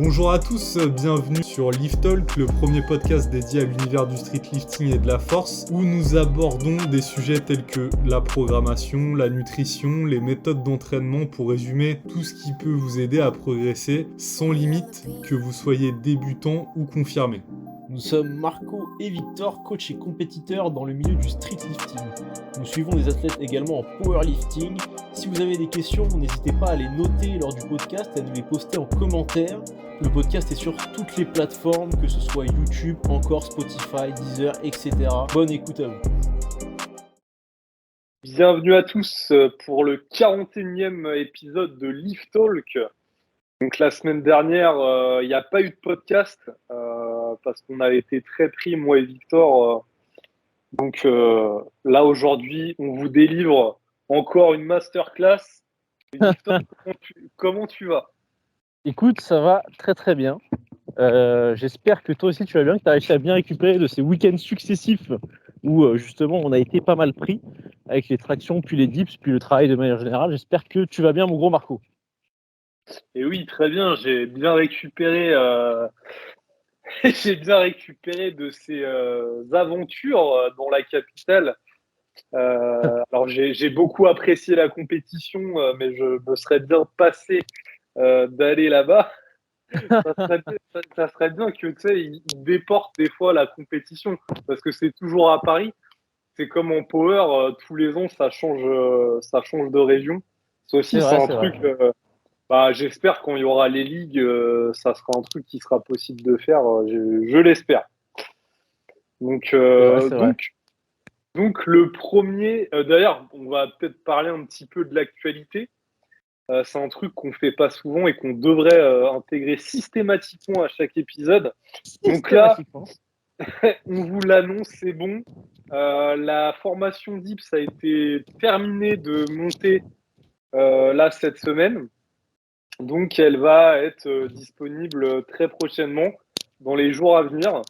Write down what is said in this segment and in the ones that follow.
Bonjour à tous, bienvenue sur Lift Talk, le premier podcast dédié à l'univers du street lifting et de la force, où nous abordons des sujets tels que la programmation, la nutrition, les méthodes d'entraînement pour résumer tout ce qui peut vous aider à progresser sans limite, que vous soyez débutant ou confirmé. Nous sommes Marco et Victor, coach et compétiteurs dans le milieu du street lifting. Nous suivons des athlètes également en powerlifting. Si vous avez des questions, n'hésitez pas à les noter lors du podcast et à nous les poster en commentaire. Le podcast est sur toutes les plateformes, que ce soit YouTube, encore Spotify, Deezer, etc. Bonne écoute à vous. Bienvenue à tous pour le 41e épisode de Lift Talk. Donc la semaine dernière, il n'y a pas eu de podcast parce qu'on a été très pris, moi et Victor. Donc là, aujourd'hui, on vous délivre encore une masterclass. Victor, comment tu vas ? Écoute, ça va très très bien. J'espère que toi aussi tu vas bien, que tu as réussi à bien récupérer de ces week-ends successifs où justement on a été pas mal pris avec les tractions, puis les dips, puis le travail de manière générale. J'espère que tu vas bien, mon gros Marco. Et oui, très bien, j'ai bien récupéré de ces aventures dans la capitale. Alors j'ai beaucoup apprécié la compétition, mais je me serais bien passé d'aller là-bas. Ça serait bien que tu sais, ils déportent des fois la compétition parce que c'est toujours à Paris. C'est comme en power, tous les ans ça change de région. Ça aussi c'est un truc. J'espère quand il y aura les ligues, ça sera un truc qui sera possible de faire. Je l'espère. Donc, C'est vrai. donc le premier. D'ailleurs, on va peut-être parler un petit peu de l'actualité. C'est un truc qu'on fait pas souvent et qu'on devrait intégrer systématiquement à chaque épisode. Donc là, on vous l'annonce, c'est bon. La formation DIPS a été terminée de monter là cette semaine. Donc, elle va être disponible très prochainement, dans les jours à venir.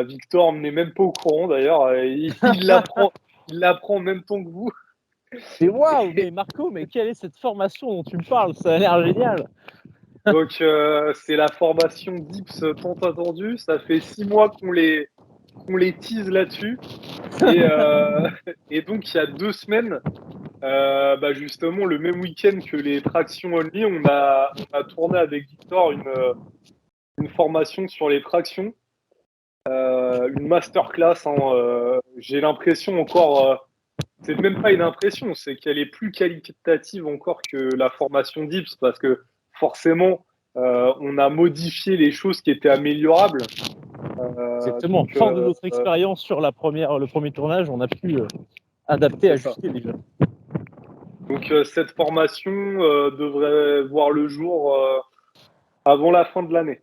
Victor n'est même pas au courant d'ailleurs. Il l'apprend en même temps que vous. Mais waouh, mais Marco, mais quelle est cette formation dont tu me parles? Ça a l'air génial. Donc, c'est la formation DIPS tant attendue. Ça fait 6 mois qu'on les tease là-dessus. Et donc, il y a 2 semaines, justement, le même week-end que les tractions only, on a tourné avec Victor une formation sur les tractions, une masterclass. J'ai l'impression encore, c'est même pas une impression, c'est qu'elle est plus qualitative encore que la formation DIPS parce que forcément, on a modifié les choses qui étaient améliorables. Exactement. Fort de notre expérience sur le premier tournage, on a pu adapter, ajuster déjà. Donc cette formation devrait voir le jour avant la fin de l'année.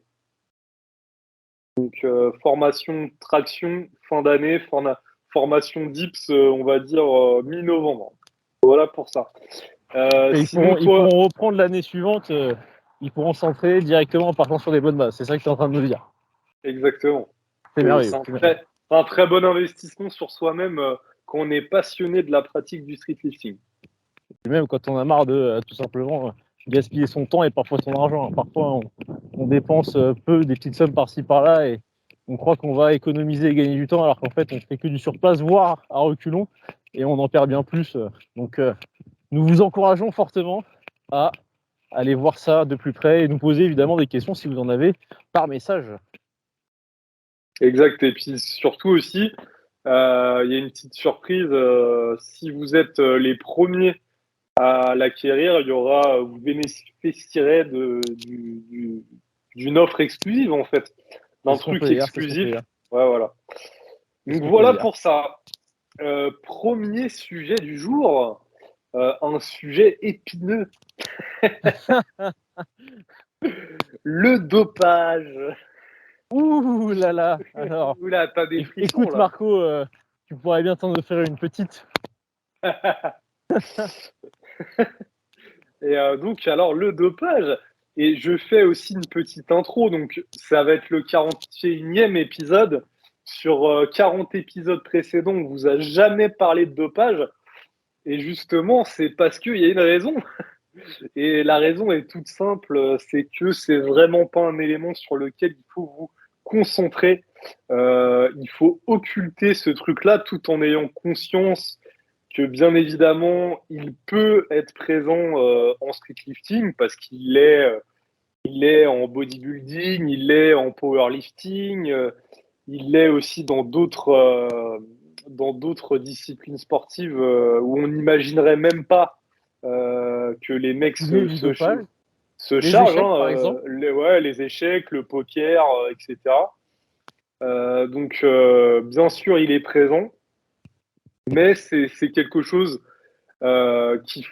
Donc formation traction fin d'année, formation DIPS, on va dire mi-novembre. Voilà pour ça. Ils pourront reprendre l'année suivante, ils pourront s'entraîner directement en partant sur des bonnes bases. C'est ça que tu es en train de nous dire. Exactement. C'est merveilleux. C'est un très bon investissement sur soi-même quand on est passionné de la pratique du street lifting. Et même quand on a marre de tout simplement gaspiller son temps et parfois son argent. Parfois on dépense peu, des petites sommes par-ci par-là et on croit qu'on va économiser et gagner du temps alors qu'en fait on fait que du surplace, voire à reculons et on en perd bien plus. Donc nous vous encourageons fortement à aller voir ça de plus près et nous poser évidemment des questions si vous en avez par message. Exact. Et puis surtout aussi, il y a une petite surprise. Si vous êtes les premiers à l'acquérir, vous bénéficierez d'une offre exclusive en fait, d'un truc exclusif. Ouais, voilà. Donc voilà pour ça. Premier sujet du jour, un sujet épineux. Le dopage. Ouh là là. Alors, Oula, t'as des frissons, écoute là. Marco, tu pourrais bien t'en faire une petite. Et donc, alors, le dopage, et je fais aussi une petite intro, donc ça va être le 41e épisode. Sur 40 épisodes précédents, on vous a jamais parlé de dopage. Et justement, c'est parce qu'il y a une raison. Et la raison est toute simple, c'est que c'est vraiment pas un élément sur lequel il faut vous concentrer. Il faut occulter ce truc-là tout en ayant conscience que bien évidemment, il peut être présent en streetlifting parce il est en bodybuilding, il est en powerlifting, il est aussi dans d'autres disciplines sportives où on n'imaginerait même pas que les mecs Du dopage, se les chargent, échecs, hein, par exemple. les échecs, le poker, etc. Donc, bien sûr, il est présent, mais c'est quelque chose qui,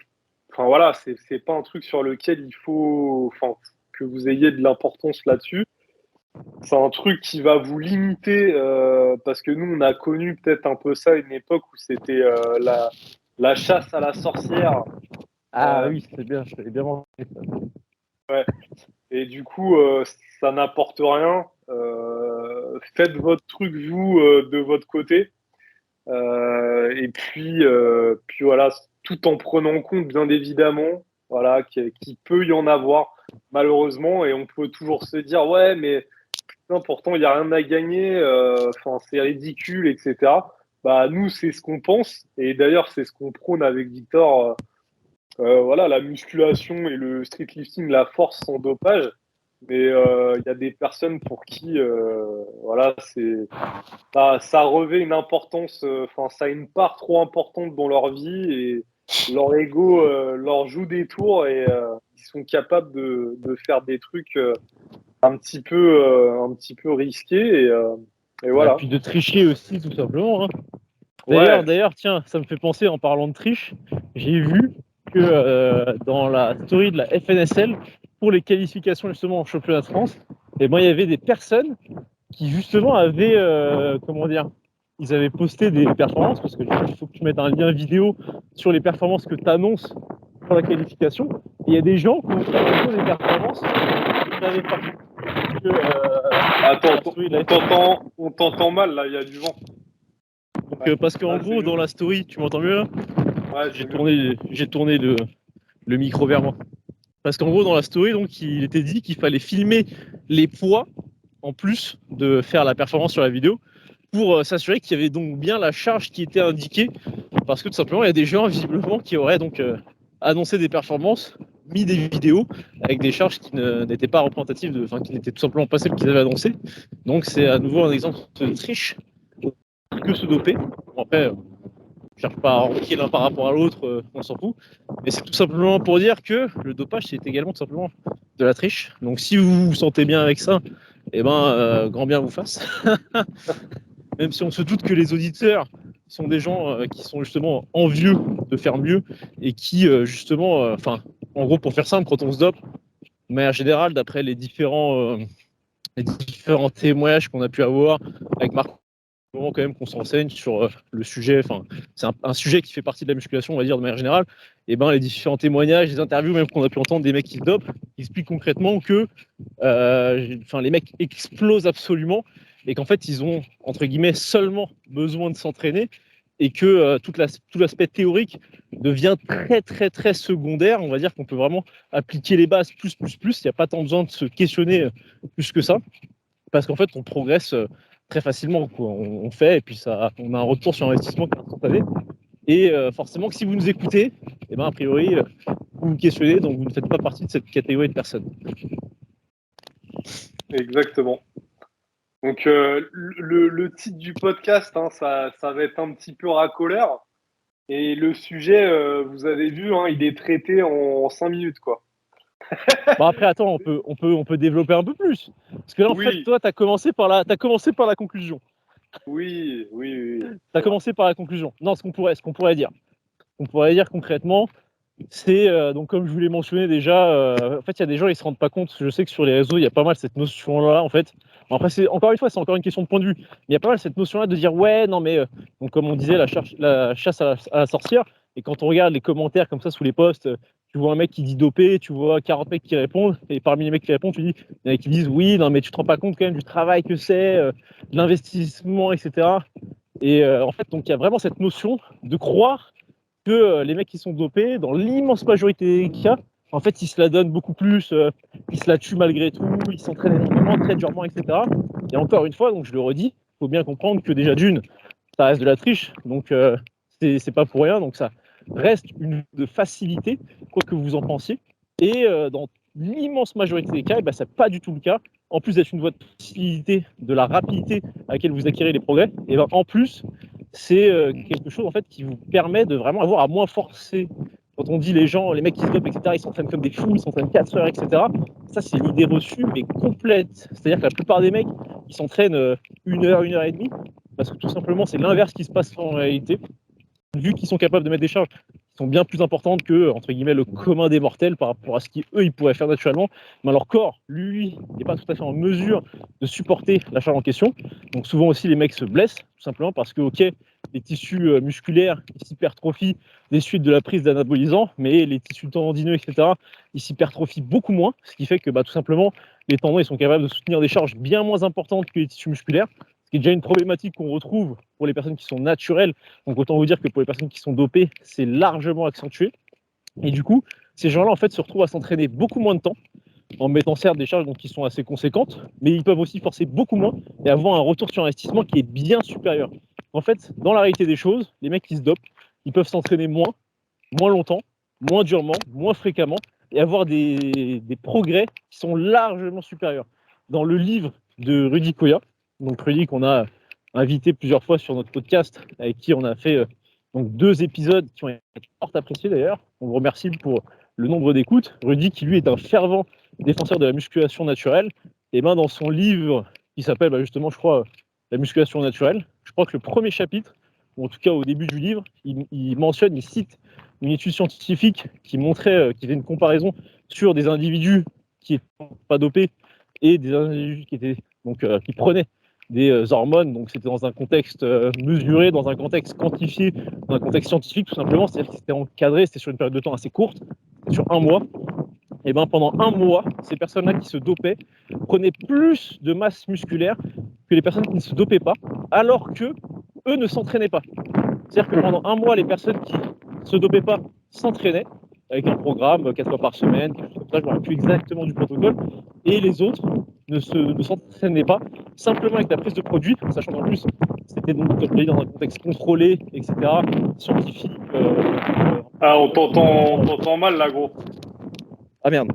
enfin voilà, c'est pas un truc sur lequel il faut, enfin, que vous ayez de l'importance là-dessus. C'est un truc qui va vous limiter parce que nous, on a connu peut-être un peu ça à une époque où c'était la chasse à la sorcière. Ah oui, c'est bien, je l'ai bien mangé. Ouais. Et du coup, ça n'apporte rien. Faites votre truc, vous, de votre côté. Et puis voilà, tout en prenant en compte, bien évidemment, voilà, qu'il peut y en avoir, malheureusement. Et on peut toujours se dire, ouais, mais putain, pourtant, il n'y a rien à gagner. Enfin, c'est ridicule, etc. Bah, nous, c'est ce qu'on pense. Et d'ailleurs, c'est ce qu'on prône avec Victor. Voilà, la musculation et le streetlifting, la force sans dopage. Mais il y a des personnes pour qui, voilà, ça revêt une importance, enfin, ça a une part trop importante dans leur vie et leur ego leur joue des tours et ils sont capables de faire des trucs un petit peu risqués et Et voilà. puis de tricher aussi, tout simplement. Hein. Ouais, D'ailleurs, tiens, ça me fait penser en parlant de triche, j'ai vu que dans la story de la FNSL, pour les qualifications justement en championnat de France, eh ben, il y avait des personnes qui justement avaient, comment dire, ils avaient posté des performances, parce que il faut que tu mettes un lien vidéo sur les performances que tu annonces pour la qualification. Et il y a des gens qui ont fait des performances qu'ils n'avaient pas. Que, attends, la story de la FNSL. on t'entend mal là, il y a du vent. Donc, Ouais, parce qu'en là, c'est gros, mieux. dans la story, tu m'entends mieux là? Ouais, c'est mieux. J'ai tourné le micro vers moi. Parce qu'en gros, dans la story, donc, il était dit qu'il fallait filmer les poids en plus de faire la performance sur la vidéo pour s'assurer qu'il y avait donc bien la charge qui était indiquée. Parce que tout simplement, il y a des gens visiblement qui auraient donc annoncé des performances, mis des vidéos avec des charges qui n'étaient pas représentatives, enfin qui n'étaient tout simplement pas celles qu'ils avaient annoncées. Donc c'est à nouveau un exemple de triche que se doper. Bon, après, je cherche pas à ranker l'un par rapport à l'autre, on s'en fout. Mais c'est tout simplement pour dire que le dopage, c'est également tout simplement de la triche. Donc si vous vous sentez bien avec ça, eh ben, grand bien vous fasse. Même si on se doute que les auditeurs sont des gens qui sont justement envieux de faire mieux et qui, justement, enfin, en gros, pour faire simple, quand on se dope, de manière générale, d'après les différents témoignages qu'on a pu avoir avec Marc, moment quand même qu'on se renseigne sur le sujet, enfin c'est un sujet qui fait partie de la musculation, on va dire de manière générale, et ben les différents témoignages, les interviews même qu'on a pu entendre des mecs qui se dopent, expliquent concrètement que les mecs explosent absolument et qu'en fait ils ont entre guillemets seulement besoin de s'entraîner et que tout l'aspect théorique devient très très très secondaire. On va dire qu'on peut vraiment appliquer les bases plus. Il n'y a pas tant besoin de se questionner plus que ça parce qu'en fait on progresse très facilement, quoi. On fait et puis ça, on a un retour sur investissement qui est instantané. Et forcément que si vous nous écoutez, eh ben, a priori, vous vous questionnez, donc vous ne faites pas partie de cette catégorie de personnes. Exactement. Donc le titre du podcast, hein, ça va être un petit peu racoleur. Et le sujet, vous avez vu, hein, il est traité en 5 minutes, quoi. Bon, après, attends, on peut développer un peu plus. Parce que là, en fait, Oui, toi, tu as commencé par la conclusion. oui, Tu as c'est vrai. commencé par la conclusion. Non, ce qu'on pourrait dire. On pourrait dire concrètement, c'est donc comme je vous l'ai mentionné déjà, en fait il y a des gens ils se rendent pas compte. Je sais que sur les réseaux il y a pas mal cette notion-là en fait. Bon, après c'est encore une fois c'est encore une question de point de vue. Mais il y a pas mal cette notion-là de dire ouais non mais donc comme on disait la chasse à la sorcière. Et quand on regarde les commentaires comme ça sous les posts, tu vois un mec qui dit dopé, tu vois 40 mecs qui répondent et parmi les mecs qui répondent tu dis il y en a qui disent oui non mais tu te rends pas compte quand même du travail que c'est, de l'investissement etc. Et en fait donc il y a vraiment cette notion de croire que les mecs qui sont dopés, dans l'immense majorité des cas, en fait, ils se la donnent beaucoup plus, ils se la tuent malgré tout, ils s'entraînent énormément, très durement, etc. Et encore une fois, donc je le redis, il faut bien comprendre que déjà d'une, ça reste de la triche, donc c'est pas pour rien, donc ça reste une de facilité, quoi que vous en pensiez. Et dans l'immense majorité des cas, c'est pas du tout le cas. En plus d'être une voie de facilité, de la rapidité à laquelle vous acquérez les progrès, et en plus, c'est quelque chose en fait qui vous permet de vraiment avoir à moins forcer. Quand on dit les gens, les mecs qui se dopent, etc., ils s'entraînent comme des fous, ils s'entraînent 4 heures, etc. Ça, c'est l'idée reçue, mais complète. C'est-à-dire que la plupart des mecs, ils s'entraînent 1 heure et demie, parce que tout simplement, c'est l'inverse qui se passe en réalité. Vu qu'ils sont capables de mettre des charges qui sont bien plus importantes que, entre guillemets, le commun des mortels par rapport à ce qu'eux, ils pourraient faire naturellement, mais leur corps, lui, n'est pas tout à fait en mesure de supporter la charge en question. Donc souvent aussi, les mecs se blessent, tout simplement parce que, ok, les tissus musculaires, ils s'hypertrophient des suites de la prise d'anabolisants, mais les tissus tendineux, etc., ils s'hypertrophient beaucoup moins, ce qui fait que, tout simplement, les tendons, ils sont capables de soutenir des charges bien moins importantes que les tissus musculaires, ce qui est déjà une problématique qu'on retrouve pour les personnes qui sont naturelles. Donc autant vous dire que pour les personnes qui sont dopées, c'est largement accentué. Et du coup, ces gens-là, en fait, se retrouvent à s'entraîner beaucoup moins de temps, en mettant certes des charges qui sont assez conséquentes, mais ils peuvent aussi forcer beaucoup moins et avoir un retour sur investissement qui est bien supérieur. En fait, dans la réalité des choses, les mecs qui se dopent, ils peuvent s'entraîner moins longtemps, moins durement, moins fréquemment, et avoir des progrès qui sont largement supérieurs. Dans le livre de Rudy Koya, donc Rudy qu'on a invité plusieurs fois sur notre podcast, avec qui on a fait donc 2 épisodes qui ont été fort appréciés d'ailleurs. On vous remercie pour le nombre d'écoutes. Rudy qui lui est un fervent défenseur de la musculation naturelle, et dans son livre qui s'appelle justement, je crois, La musculation naturelle, je crois que le premier chapitre, ou en tout cas au début du livre, il mentionne, il cite une étude scientifique qui montrait, qui faisait une comparaison sur des individus qui n'étaient pas dopés et des individus qui étaient qui prenaient des hormones. Donc c'était dans un contexte mesuré, dans un contexte quantifié, dans un contexte scientifique tout simplement. C'est-à-dire que c'était encadré, c'était sur une période de temps assez courte, sur 1 mois. Et pendant 1 mois, ces personnes-là qui se dopaient prenaient plus de masse musculaire que les personnes qui ne se dopaient pas, alors que eux ne s'entraînaient pas. C'est-à-dire que pendant 1 mois, les personnes qui ne se dopaient pas s'entraînaient avec un programme 4 fois par semaine, quelque chose comme ça, je ne me rappelle plus exactement du protocole, et les autres ne s'entraînaient pas, simplement avec la prise de produits, sachant qu'en plus, c'était donc comme je l'ai dit, dans un contexte contrôlé, etc., scientifique. On t'entend mal là, gros. Ah merde.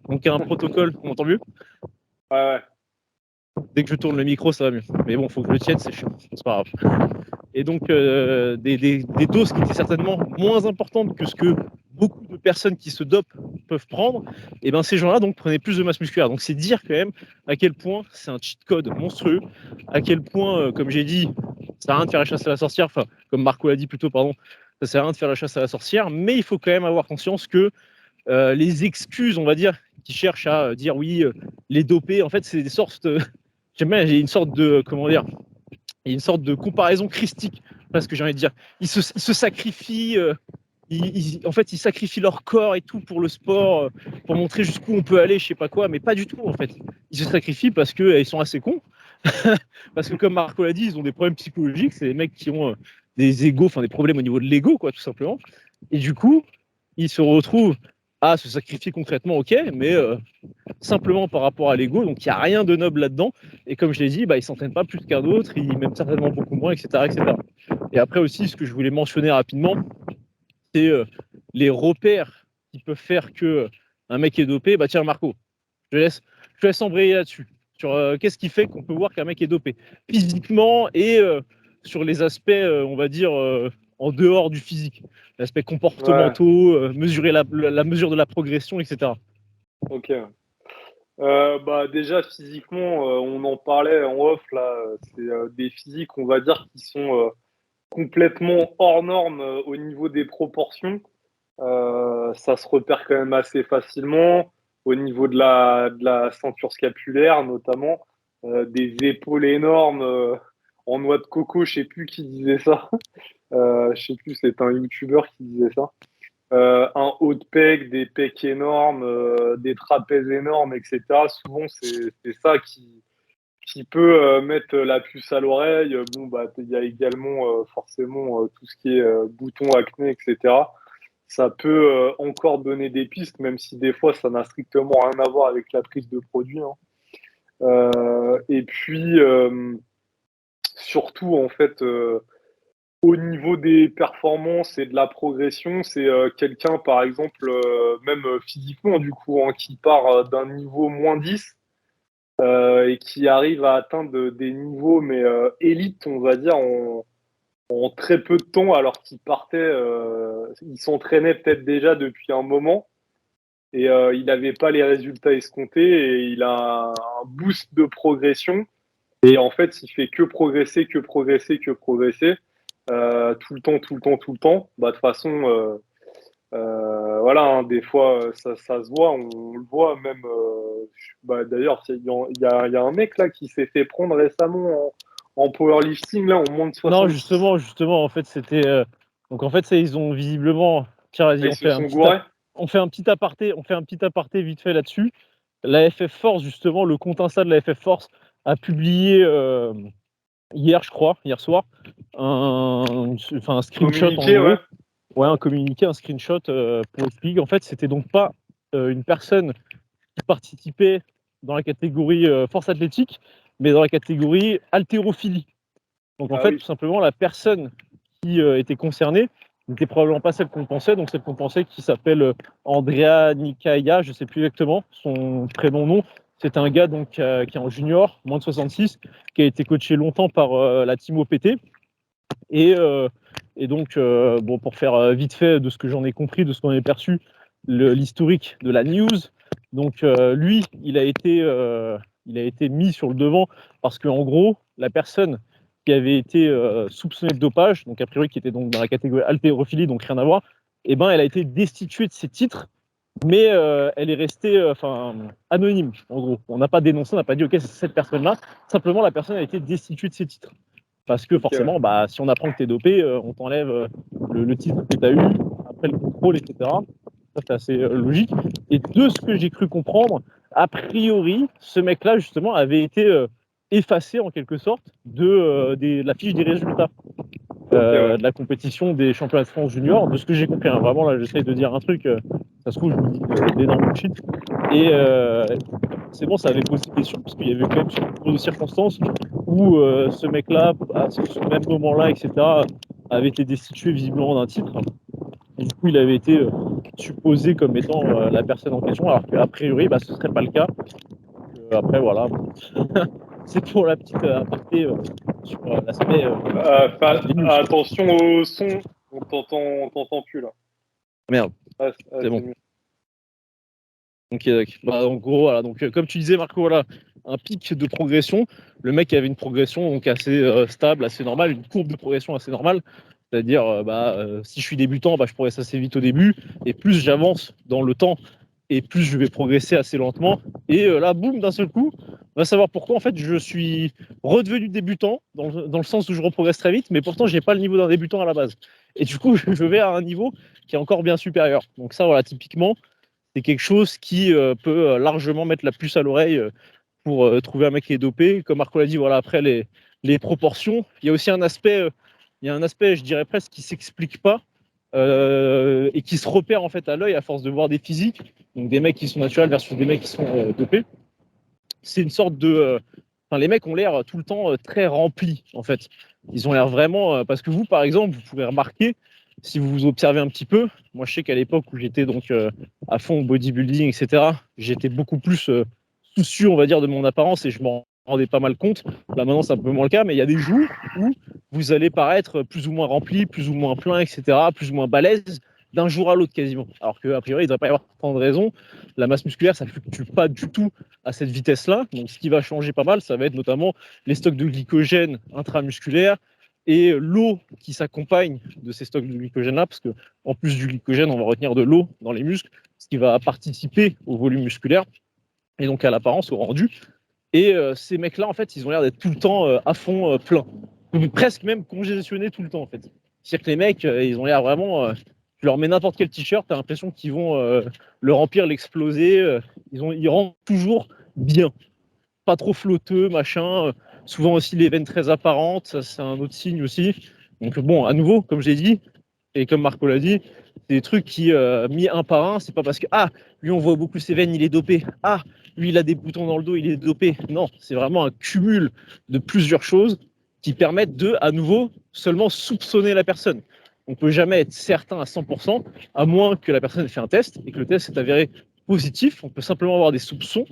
Donc il y a un protocole, on m'entend mieux ? Ouais. Dès que je tourne le micro, ça va mieux. Mais bon, faut que je le tienne, c'est chiant, c'est pas grave. Et donc des doses qui étaient certainement moins importantes que ce que beaucoup de personnes qui se dopent peuvent prendre, et ces gens-là donc prenaient plus de masse musculaire. Donc c'est dire quand même à quel point c'est un cheat code monstrueux, à quel point, comme j'ai dit, ça sert à rien de faire la chasse à la sorcière, enfin comme Marco l'a dit plus tôt, pardon, ça sert à rien de faire la chasse à la sorcière, mais il faut quand même avoir conscience que les excuses, on va dire, qui cherchent à dire oui, les dopés, en fait c'est des sortes j'aime bien, j'ai une sorte de, comment dire, il y a une sorte de comparaison christique, parce que j'ai envie de dire. Ils se sacrifient, en fait, ils sacrifient leur corps et tout pour le sport, pour montrer jusqu'où on peut aller, je sais pas quoi, mais pas du tout en fait. Ils se sacrifient parce qu'ils sont assez cons, parce que comme Marco l'a dit, ils ont des problèmes psychologiques, c'est des mecs qui ont des égos, enfin des problèmes au niveau de l'ego, quoi, tout simplement. Et du coup, ils se retrouvent à se sacrifier concrètement, ok, mais simplement par rapport à l'ego, donc il n'y a rien de noble là-dedans. Et comme je l'ai dit, ils ne s'entraînent pas plus qu'un autre, ils m'aiment certainement beaucoup moins, etc., etc. Et après aussi, ce que je voulais mentionner rapidement, c'est les repères qui peuvent faire que un mec est dopé. Tiens, Marco, je te laisse embrayer là-dessus. Sur qu'est-ce qui fait qu'on peut voir qu'un mec est dopé physiquement et sur les aspects, on va dire, en dehors du physique, l'aspect comportementaux, mesurer la mesure de la progression, etc. Ok. Déjà physiquement, on en parlait en off là. C'est des physiques, on va dire, qui sont complètement hors normes au niveau des proportions. Ça se repère quand même assez facilement au niveau de la ceinture scapulaire, notamment des épaules énormes en noix de coco. Je sais plus qui disait ça. Je sais plus, c'est un YouTuber qui disait ça. Un haut de pec, des pecs énormes, des trapèzes énormes, etc. Souvent, c'est ça qui peut mettre la puce à l'oreille. Il y a également forcément tout ce qui est boutons, acné, etc. ça peut encore donner des pistes, même si des fois ça n'a strictement rien à voir avec la prise de produit, hein. Et puis surtout en fait au niveau des performances et de la progression, c'est quelqu'un par exemple même physiquement du coup hein, qui part d'un niveau -10 et qui arrive à atteindre des niveaux mais élites on va dire en très peu de temps alors qu'il partait, il s'entraînait peut-être déjà depuis un moment et il n'avait pas les résultats escomptés et il a un boost de progression et en fait il fait que progresser, que progresser, que progresser tout le temps, tout le temps, tout le temps. Bah, de toute façon, voilà, hein, des fois ça se voit, on le voit même. Bah, d'ailleurs, il y a un mec là qui s'est fait prendre récemment en powerlifting là, en moins de Non, 70. justement, en fait, c'était. Donc, en fait, ça, ils ont visiblement. Tiens, vas-y, Ils se sont gourés. on fait un petit aparté vite fait là-dessus. La FF Force, justement, le compte Insta de la FF Force a publié hier, je crois, hier soir, un screenshot en Communiqué, gros. ouais. Ouais, un communiqué, un screenshot pour expliquer. En fait, c'était donc pas une personne qui participait dans la catégorie force athlétique, mais dans la catégorie haltérophilie. Donc en Ah fait, oui. tout simplement, la personne qui était concernée n'était probablement pas celle qu'on pensait. Donc celle qu'on pensait qui s'appelle Andrea Nikaya, je ne sais plus exactement son prénom, nom. C'est un gars donc qui est en junior, moins de 66, qui a été coaché longtemps par la team OPT. Et donc, bon, pour faire vite fait de ce que j'en ai compris, de ce qu'on a perçu, l'historique de la news. Donc lui, il a été mis sur le devant parce qu'en gros, la personne qui avait été soupçonnée de dopage, donc a priori qui était donc dans la catégorie haltérophilie, donc rien à voir, eh ben, elle a été destituée de ses titres, mais elle est restée anonyme, en gros. On n'a pas dénoncé, on n'a pas dit, ok, c'est cette personne-là. Simplement, la personne a été destituée de ses titres. Parce que forcément, Ouais. bah, si on apprend que tu es dopé, on t'enlève le titre que tu as eu, après le contrôle, etc. Ça, c'est assez logique. Et de ce que j'ai cru comprendre, a priori, ce mec-là, justement, avait été effacé, en quelque sorte, de la fiche des résultats Ouais. de la compétition des championnats de France junior. De ce que j'ai compris, hein. Vraiment, là, j'essaie de dire un truc, ça se trouve, je vous dis d'énormes bullshit. Et c'est bon, ça avait posé des questions, parce qu'il y avait quand même surtout de circonstances où ce mec-là, à ce même moment-là, etc., avait été destitué visiblement d'un titre. Et du coup, il avait été supposé comme étant la personne en question, alors qu'a priori, bah, ce ne serait pas le cas. Donc, après, voilà. C'est pour la petite aparté sur l'aspect des news. Attention au son, on t'entend plus là. Merde, c'est C'est bon. mieux. Ok, d'accord. Bah, en gros, voilà. Donc, comme tu disais, Marco, voilà, un pic de progression. Le mec avait une progression donc assez stable, assez normale, une courbe de progression assez normale. C'est-à-dire, si je suis débutant, bah, je progresse assez vite au début, et plus j'avance dans le temps, et plus je vais progresser assez lentement. Et là, boum, d'un seul coup, on va savoir pourquoi. En fait, je suis redevenu débutant, dans le sens où je reprogresse très vite, mais pourtant, je n'ai pas le niveau d'un débutant à la base. Et du coup, je vais à un niveau qui est encore bien supérieur. Donc ça, voilà, typiquement, c'est quelque chose qui peut largement mettre la puce à l'oreille pour trouver un mec qui est dopé. Comme Marco l'a dit, voilà, après les proportions, il y a aussi un aspect, je dirais presque, qui s'explique pas et qui se repère en fait à l'œil à force de voir des physiques, donc des mecs qui sont naturels versus des mecs qui sont dopés. C'est une sorte de. Les mecs ont l'air tout le temps très remplis, en fait. Ils ont l'air vraiment. Parce que vous, par exemple, vous pouvez remarquer, si vous vous observez un petit peu, moi je sais qu'à l'époque où j'étais donc à fond au bodybuilding, etc., j'étais beaucoup plus soucieux, on va dire, de mon apparence et je m'en rendais pas mal compte. Là maintenant, c'est un peu moins le cas, mais il y a des jours où vous allez paraître plus ou moins rempli, plus ou moins plein, etc., plus ou moins balèze d'un jour à l'autre quasiment. Alors qu'a priori, il ne devrait pas y avoir tant de raisons. La masse musculaire, ça ne fluctue pas du tout à cette vitesse-là. Donc, ce qui va changer pas mal, ça va être notamment les stocks de glycogène intramusculaires et l'eau qui s'accompagne de ces stocks de glycogène-là, parce que en plus du glycogène, on va retenir de l'eau dans les muscles, ce qui va participer au volume musculaire et donc à l'apparence, au rendu. Et ces mecs-là, en fait, ils ont l'air d'être tout le temps à fond plein, presque même congestionnés tout le temps, en fait. C'est-à-dire que les mecs, ils ont l'air vraiment. Tu leur mets n'importe quel t-shirt, tu as l'impression qu'ils vont le remplir, l'exploser. Ils rentrent toujours bien. Pas trop flotteux, machin. Souvent aussi les veines très apparentes, ça c'est un autre signe aussi. Donc bon, à nouveau, comme j'ai dit, Et comme Marco l'a dit, c'est des trucs qui, mis un par un, c'est pas parce que lui on voit beaucoup ses veines, il est dopé. Lui il a des boutons dans le dos, il est dopé. Non, c'est vraiment un cumul de plusieurs choses qui permettent de, à nouveau, seulement soupçonner la personne. On peut jamais être certain à 100%, à moins que la personne ait fait un test et que le test s'est avéré positif. On peut simplement avoir des soupçons.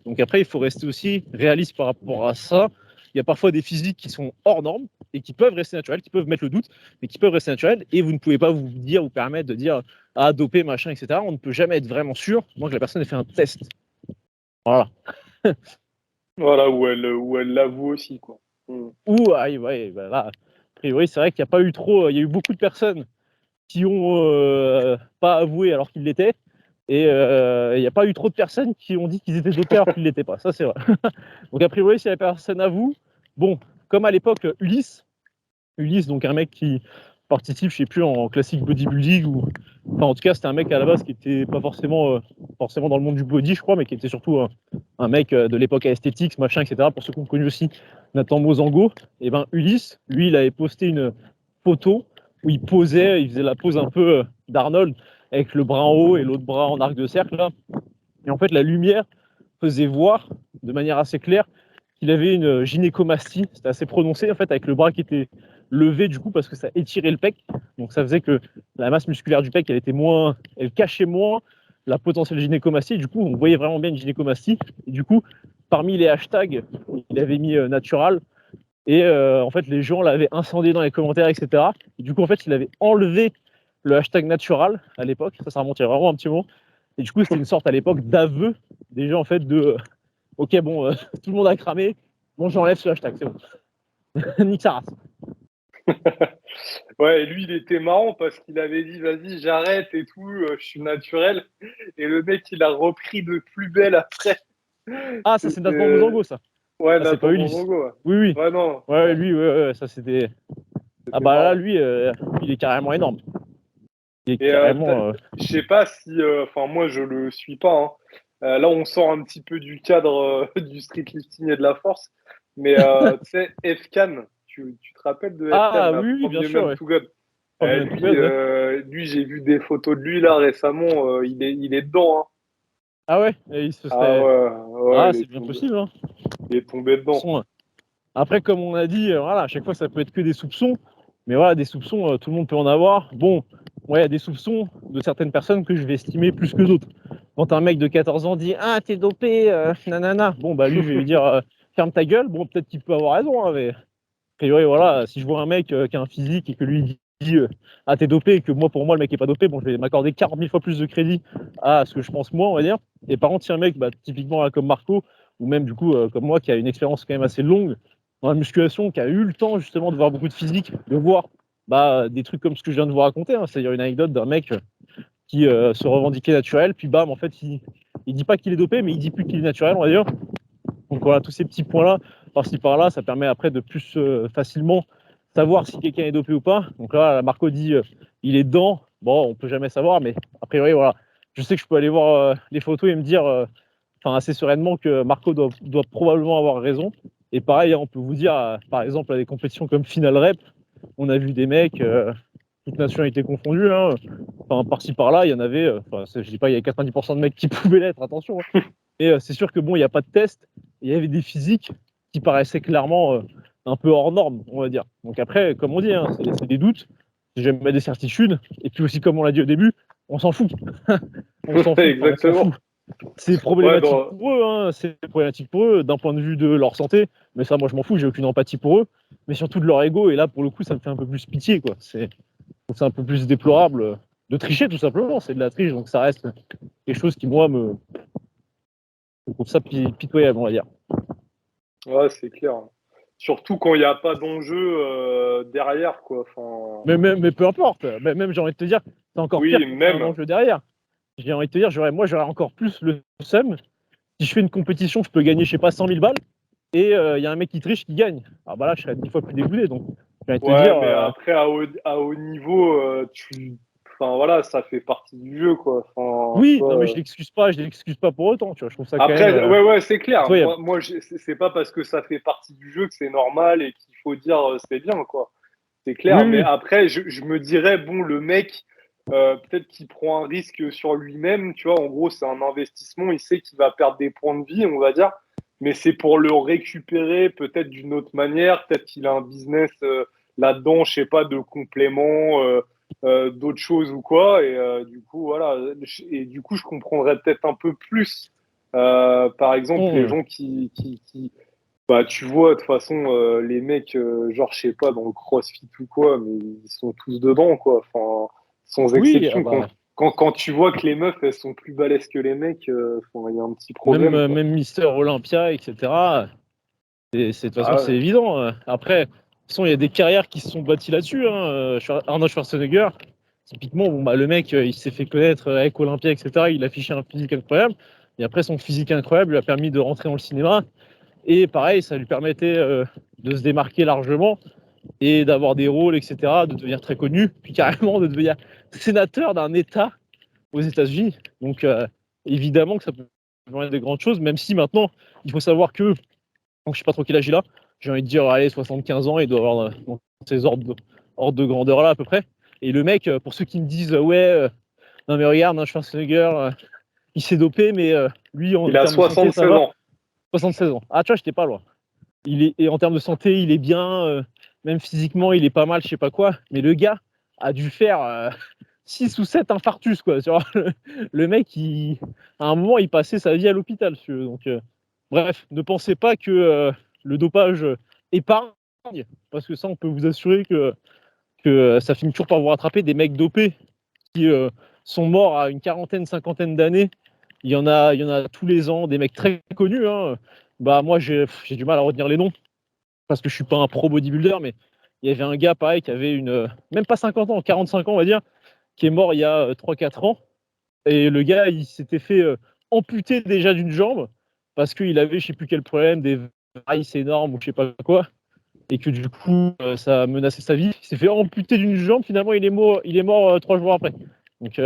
Donc après, il faut rester aussi réaliste par rapport à ça. Il y a parfois des physiques qui sont hors normes et qui peuvent rester naturelles, qui peuvent mettre le doute, mais qui peuvent rester naturelles. Et vous ne pouvez pas vous permettre de dire dopé, machin, etc. On ne peut jamais être vraiment sûr, moins que la personne ait fait un test. Voilà. Voilà, où elle l'avoue aussi, quoi. Ou, là, a priori, c'est vrai qu'il n'y a pas eu trop. Il y a eu beaucoup de personnes qui ont pas avoué alors qu'ils l'étaient. Et il n'y a pas eu trop de personnes qui ont dit qu'ils étaient dopés alors qu'ils ne l'étaient pas. Ça, c'est vrai. Donc, a priori, si la personne avoue, bon, comme à l'époque, Ulysse, donc un mec qui participe, je sais plus, en classique bodybuilding, ou enfin, en tout cas, c'était un mec à la base qui était pas forcément dans le monde du body, je crois, mais qui était surtout un mec de l'époque esthétique, machin, etc. Pour ceux qui ont connu aussi Nathan Mozango, et ben Ulysse, lui, il avait posté une photo où il posait, il faisait la pose un peu d'Arnold, avec le bras en haut et l'autre bras en arc de cercle, là. Et en fait, la lumière faisait voir de manière assez claire qu'il avait une gynécomastie. C'était assez prononcé, en fait, avec le bras qui était levé, du coup, parce que ça étirait le pec. Donc, ça faisait que la masse musculaire du pec, elle cachait moins la potentielle gynécomastie. Du coup, on voyait vraiment bien une gynécomastie. Et du coup, parmi les hashtags, il avait mis natural. Et en fait, les gens l'avaient incendié dans les commentaires, etc. Et du coup, en fait, il avait enlevé le hashtag natural à l'époque. Ça remontait vraiment un petit moment. Et du coup, c'était une sorte à l'époque d'aveu des gens, en fait, de ok, bon, tout le monde a cramé. Bon, j'enlève ce hashtag, c'est bon. Nique sa race. Ouais, et lui, il était marrant parce qu'il avait dit, vas-y, j'arrête et tout, je suis naturel. Et le mec, il a repris de plus belle après. Ça, c'est Nathan Mozango, ça. Ouais, C'est pas Nathan Ulysse. Mongongo, ouais. Oui, oui. Ouais, non. Ouais, lui, ça, c'était. C'était Là, marrant. lui, il est carrément énorme. Il est Et carrément. je sais pas si, enfin, moi, je le suis pas, hein. Là, on sort un petit peu du cadre du street lifting et de la force. Mais tu sais, Efkan, tu te rappelles de Efkan, là, Oui, oui, From bien sûr, Human ouais. to God? From Human to God, ouais. Lui, j'ai vu des photos de lui là récemment. Il est dedans, hein. Ah ouais, et il se Ah serait. ouais, ouais, C'est bien possible, hein. il est tombé De toute dedans. façon, après, comme on a dit, voilà, à chaque fois, ça peut être que des soupçons. Mais voilà, des soupçons, tout le monde peut en avoir. Bon, ouais, il y a des soupçons de certaines personnes que je vais estimer plus que d'autres. Quand un mec de 14 ans dit t'es dopé, nanana. Bon, bah lui, je vais lui dire ferme ta gueule. Bon, peut-être qu'il peut avoir raison, hein, mais a priori, voilà, si je vois un mec qui a un physique et que lui dit t'es dopé et que moi, pour moi, le mec est pas dopé, bon, je vais m'accorder 40 000 fois plus de crédit à ce que je pense moi, on va dire. Et par contre, si un mec, bah, typiquement là, comme Marco, ou même du coup comme moi, qui a une expérience quand même assez longue dans la musculation, qui a eu le temps justement de voir beaucoup de physique, de voir des trucs comme ce que je viens de vous raconter, hein, c'est-à-dire une anecdote d'un mec qui se revendiquait naturel, puis bam, en fait, il dit pas qu'il est dopé, mais il dit plus qu'il est naturel, on va dire. Donc voilà, tous ces petits points-là, par-ci par-là, ça permet après de plus facilement savoir si quelqu'un est dopé ou pas. Donc là, Marco dit il est dedans. Bon, on peut jamais savoir, mais a priori, voilà. Je sais que je peux aller voir les photos et me dire assez sereinement que Marco doit probablement avoir raison. Et pareil, on peut vous dire, par exemple, à des compétitions comme Final Rep, on a vu des mecs, toutes nationalités confondues, hein, par-ci par-là, il y en avait, je dis pas, il y a 90% de mecs qui pouvaient l'être, attention. Hein. Et c'est sûr que bon, il n'y a pas de test, il y avait des physiques qui paraissaient clairement un peu hors normes, on va dire. Donc après, comme on dit, hein, c'est des doutes, c'est jamais des certitudes. Et puis aussi, comme on l'a dit au début, on s'en fout. On s'en fout, on s'en Exactement. fout. C'est Ouais, problématique pour eux, hein. C'est problématique pour eux d'un point de vue de leur santé, mais ça, moi, je m'en fous, j'ai aucune empathie pour eux, mais surtout de leur ego. Et là, pour le coup, ça me fait un peu plus pitié, quoi. C'est un peu plus déplorable de tricher, tout simplement. C'est de la triche, donc ça reste quelque chose qui, moi, je trouve ça pitoyable, on va dire. ouais, c'est clair. Surtout quand il n'y a pas d'enjeu derrière, quoi. Enfin, Mais peu importe, même j'ai envie de te dire, c'est encore pire oui, quand il y a un même. enjeu derrière. J'ai envie de te dire, j'aurais encore plus le seum. Si je fais une compétition, je peux gagner, je sais pas, 100 000 balles, et il y a un mec qui triche qui gagne. Alors bah là, je serais 10 fois plus dégoûté. Donc, j'ai envie de te Ouais, dire, mais après, à haut niveau, enfin, voilà, ça fait partie du jeu, quoi. Enfin, tu oui, non mais vois. je l'excuse pas pour autant, tu vois. Je trouve ça quand même Après, ouais, c'est clair. pitoyable. C'est pas parce que ça fait partie du jeu que c'est normal et qu'il faut dire c'est bien, quoi. C'est clair, Oui, mais oui. après, je me dirais, bon, le mec, peut-être qu'il prend un risque sur lui-même, tu vois, en gros, c'est un investissement, il sait qu'il va perdre des points de vie, on va dire, mais c'est pour le récupérer peut-être d'une autre manière, peut-être qu'il a un business là-dedans, je sais pas, de complément, d'autres choses ou quoi, et du coup, voilà, et du coup, je comprendrais peut-être un peu plus, par exemple, les Bon, gens qui bah, tu vois, de toute façon, les mecs, genre, je sais pas, dans le CrossFit ou quoi, mais ils sont tous dedans, quoi. Enfin, sans oui, ah exception. bah, Quand tu vois que les meufs, elles sont plus balèzes que les mecs, enfin, il y a un petit même, problème, quoi. même Mister Olympia, etc. De toute façon, Ah c'est ouais. évident. Après, de toute façon, il y a des carrières qui se sont bâties là-dessus. Hein. Arnold Schwarzenegger, typiquement, bon, bah, le mec, il s'est fait connaître avec Olympia, etc. Il affichait un physique incroyable. Et après, son physique incroyable lui a permis de rentrer dans le cinéma. Et pareil, ça lui permettait de se démarquer largement et d'avoir des rôles, etc., de devenir très connu, puis carrément de devenir sénateur d'un État aux États-Unis. Donc, évidemment que ça peut être des grandes choses, même si maintenant, il faut savoir que, donc, je ne sais pas trop quel âge il a, j'ai envie de dire, allez, 75 ans, il doit avoir dans ces ordres de grandeur-là à peu près. Et le mec, pour ceux qui me disent, ouais, non mais regarde, Schwarzenegger, il s'est dopé, mais lui, en Il a termes de santé, ça 76 va. ans. 76 ans. Ah, tu vois, j'étais pas loin. Et en termes de santé, il est bien, même physiquement, il est pas mal, je sais pas quoi. Mais le gars a dû faire 6 ou 7 infarctus, quoi. Tu vois, le mec, à un moment, il passait sa vie à l'hôpital. Si tu veux. Donc, bref, ne pensez pas que le dopage épargne, parce que ça, on peut vous assurer que ça finit toujours par vous rattraper. Des mecs dopés qui sont morts à une quarantaine, cinquantaine d'années, il y en a tous les ans, des mecs très connus. Hein. Bah, moi, j'ai du mal à retenir les noms parce que je suis pas un pro bodybuilder, mais il y avait un gars pareil qui avait même pas 50 ans, 45 ans, on va dire, qui est mort il y a 3-4 ans. Et le gars, il s'était fait amputer déjà d'une jambe parce qu'il avait, je sais plus quel problème, des varices énormes ou je sais pas quoi, et que du coup, ça menaçait sa vie. Il s'est fait amputer d'une jambe, finalement, il est mort 3 jours après. Donc,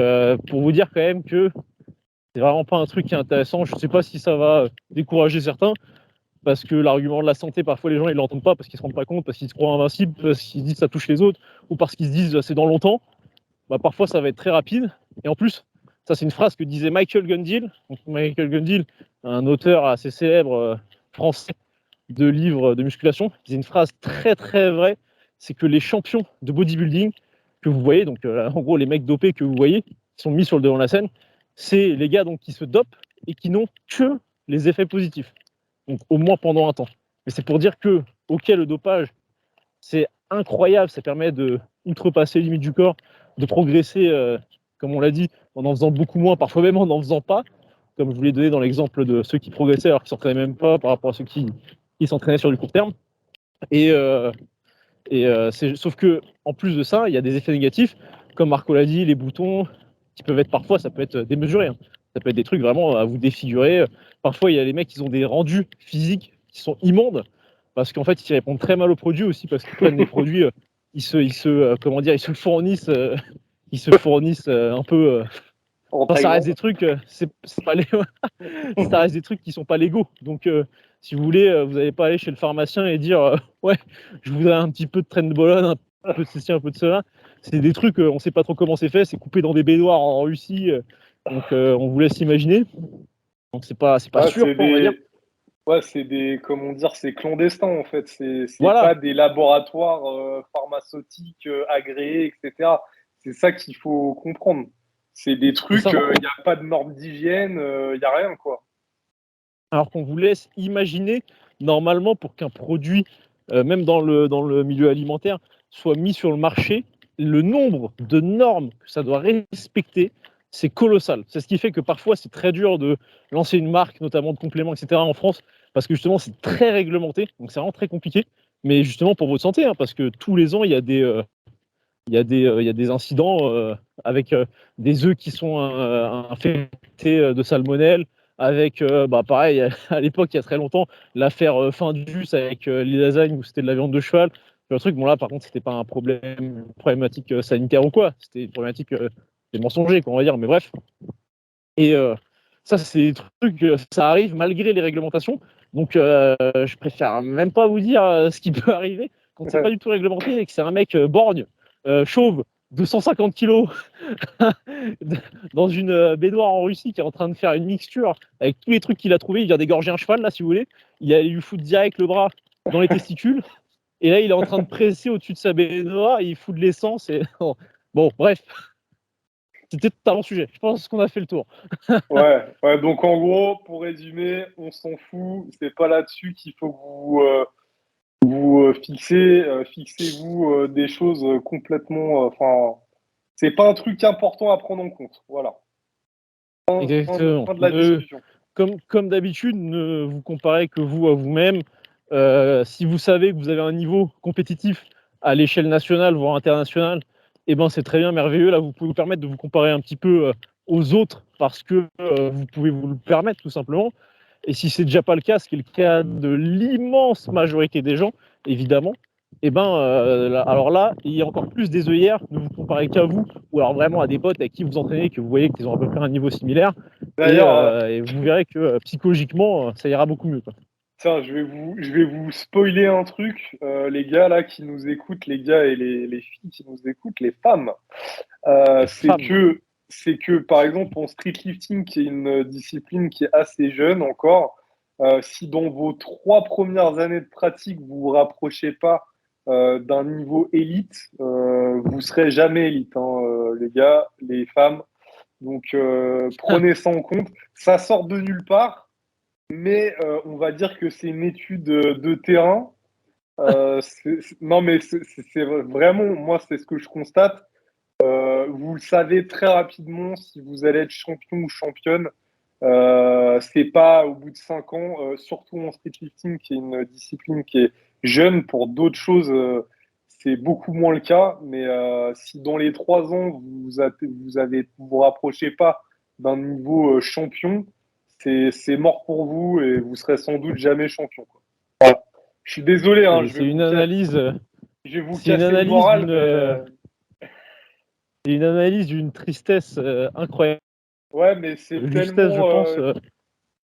pour vous dire quand même que c'est vraiment pas un truc qui est intéressant. Je sais pas si ça va décourager certains, parce que l'argument de la santé, parfois les gens ils l'entendent pas parce qu'ils se rendent pas compte, parce qu'ils se croient invincibles, parce qu'ils se disent ça touche les autres, ou parce qu'ils se disent c'est dans longtemps. Bah, parfois ça va être très rapide. Et en plus, ça c'est une phrase que disait Michael Gundil. Donc, Michael Gundil, un auteur assez célèbre français de livres de musculation, il disait une phrase très très vraie, c'est que les champions de bodybuilding que vous voyez, donc en gros les mecs dopés que vous voyez, qui sont mis sur le devant de la scène, c'est les gars donc qui se dopent et qui n'ont que les effets positifs, donc au moins pendant un temps. Mais c'est pour dire que, ok, le dopage, c'est incroyable, ça permet de outrepasser les limites du corps, de progresser, comme on l'a dit, en faisant beaucoup moins, parfois même en n'en faisant pas, comme je vous l'ai donné dans l'exemple de ceux qui progressaient alors qu'ils ne s'entraînaient même pas par rapport à ceux qui s'entraînaient sur du court terme. Et, sauf que, en plus de ça, il y a des effets négatifs, comme Marco l'a dit, les boutons, qui peuvent être parfois, ça peut être démesuré. Hein. Ça peut être des trucs vraiment à vous défigurer. Parfois, il y a les mecs qui ont des rendus physiques qui sont immondes, parce qu'en fait, ils répondent très mal aux produits aussi, parce qu'ils prennent des produits, comment dire, ils se fournissent un peu. En Enfin, ça reste Thaïlande. des trucs, c'est pas ça reste des trucs qui sont pas légaux. Donc, si vous voulez, vous n'allez pas aller chez le pharmacien et dire ouais, je voudrais un petit peu de trenbolone, un peu de ceci, un peu de cela. C'est des trucs, on sait pas trop comment c'est fait. C'est coupé dans des baignoires en Russie, donc on vous laisse imaginer. Donc c'est pas Ouais, sûr, quoi, on va dire. c'est des, comment dire, c'est clandestin, en fait. C'est Voilà. pas des laboratoires pharmaceutiques agréés, etc. C'est ça qu'il faut comprendre. C'est des C'est trucs, ça. il n'y a pas de normes d'hygiène, il n'y a rien, quoi. Alors qu'on vous laisse imaginer, normalement, pour qu'un produit, même dans le milieu alimentaire, soit mis sur le marché, le nombre de normes que ça doit respecter, c'est colossal. C'est ce qui fait que parfois, c'est très dur de lancer une marque, notamment de compléments, etc., en France, parce que justement, c'est très réglementé, donc c'est vraiment très compliqué. Mais justement, pour votre santé, hein, parce que tous les ans, il y a des incidents avec des œufs qui sont infectés de salmonelle, avec, bah, pareil, à l'époque, il y a très longtemps, l'affaire Findus avec les lasagnes où c'était de la viande de cheval. Le truc, bon là, par contre, c'était pas une problématique sanitaire ou quoi, c'était une problématique des mensongers, quoi, on va dire, mais bref. Et ça, c'est des trucs, ça arrive malgré les réglementations. Donc, je préfère même pas vous dire ce qui peut arriver. quand c'est pas du tout réglementé et que c'est un mec borgne, chauve, 250 kilos, dans une baignoire en Russie qui est en train de faire une mixture avec tous les trucs qu'il a trouvé. Il vient d'égorger un cheval, là, si vous voulez. Il allait lui foutre direct le bras dans les testicules. Et là, il est en train de presser au-dessus de sa baignoire. Il fout de l'essence. Et... Bon, bref. C'était totalement sujet. Je pense qu'on a fait le tour. Ouais, donc en gros, pour résumer, on s'en fout. C'est pas là-dessus qu'il faut que vous fixez-vous des choses complètement. Enfin, c'est pas un truc important à prendre en compte. Voilà. Exactement. Fin de la discussion. Comme d'habitude, ne vous comparez que vous à vous-même. Si vous savez que vous avez un niveau compétitif à l'échelle nationale, voire internationale, eh ben c'est très bien, merveilleux. Là, vous pouvez vous permettre de vous comparer un petit peu aux autres parce que vous pouvez vous le permettre tout simplement. Et si c'est déjà pas le cas, ce qui est le cas de l'immense majorité des gens, évidemment, eh ben, alors là, il y a encore plus des œillères, ne vous comparez qu'à vous, ou alors vraiment à des potes avec qui vous entraînez, que vous voyez qu'ils ont à peu près un niveau similaire, D'ailleurs, et vous verrez que psychologiquement, ça ira beaucoup mieux, quoi. tiens, je vais vous spoiler un truc, les gars là qui nous écoutent, les gars et les filles qui nous écoutent, les femmes. C'est que, par exemple, en streetlifting, qui est une discipline qui est assez jeune encore, si dans vos 3 premières années de pratique, vous vous rapprochez pas d'un niveau élite, vous serez jamais élite, hein, les gars, les femmes. Donc, prenez ça en compte. Ça sort de nulle part, mais on va dire que c'est une étude de terrain. Non, mais c'est vraiment, moi, c'est ce que je constate. Vous le savez très rapidement si vous allez être champion ou championne. C'est pas au bout de 5 ans, surtout en streetlifting, qui est une discipline qui est jeune. Pour d'autres choses, c'est beaucoup moins le cas. Mais si dans les 3 ans, vous vous rapprochez pas d'un niveau champion, c'est mort pour vous et vous serez sans doute jamais champion, quoi. Voilà. Je suis désolé, hein, C'est une analyse, je vais vous c'est une casser le analyse moral, mais c'est une analyse d'une tristesse incroyable, ouais, mais de justesse, je pense,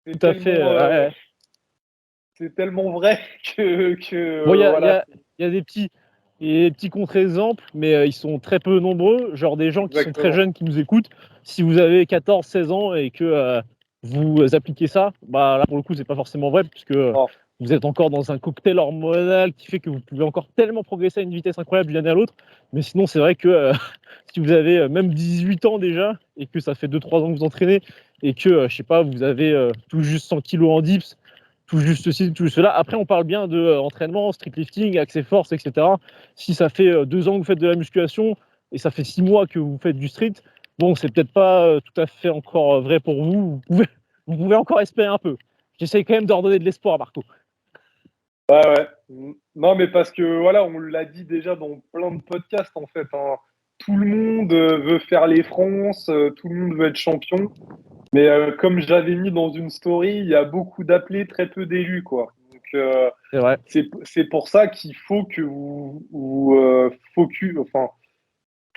c'est tout à fait. tellement, Ouais. c'est tellement vrai que Bon, voilà. il y a des petits contre-exemples, mais ils sont très peu nombreux. Genre des gens qui sont très Exactement. jeunes qui nous écoutent. Si vous avez 14, 16 ans et que vous appliquez ça, bah là pour le coup, c'est pas forcément vrai puisque Non. vous êtes encore dans un cocktail hormonal qui fait que vous pouvez encore tellement progresser à une vitesse incroyable d'une année à l'autre. Mais sinon, c'est vrai que si vous avez même 18 ans déjà et que ça fait 2-3 ans que vous entraînez et que, je sais pas, vous avez tout juste 100 kilos en dips, tout juste ceci, tout juste cela. Après, on parle bien de entraînement, streetlifting, accès force, etc. Si ça fait 2 ans que vous faites de la musculation et ça fait 6 mois que vous faites du street, bon, c'est peut-être pas tout à fait encore vrai pour vous. Vous pouvez encore espérer un peu. J'essaie quand même de redonner de l'espoir, Marco. Ouais. Non, mais parce que voilà, on l'a dit déjà dans plein de podcasts en fait, hein. Tout le monde veut faire les France, tout le monde veut être champion. Mais comme je l'avais mis dans une story, il y a beaucoup d'appelés, très peu d'élus, quoi. Donc C'est vrai. c'est pour ça qu'il faut que vous enfin,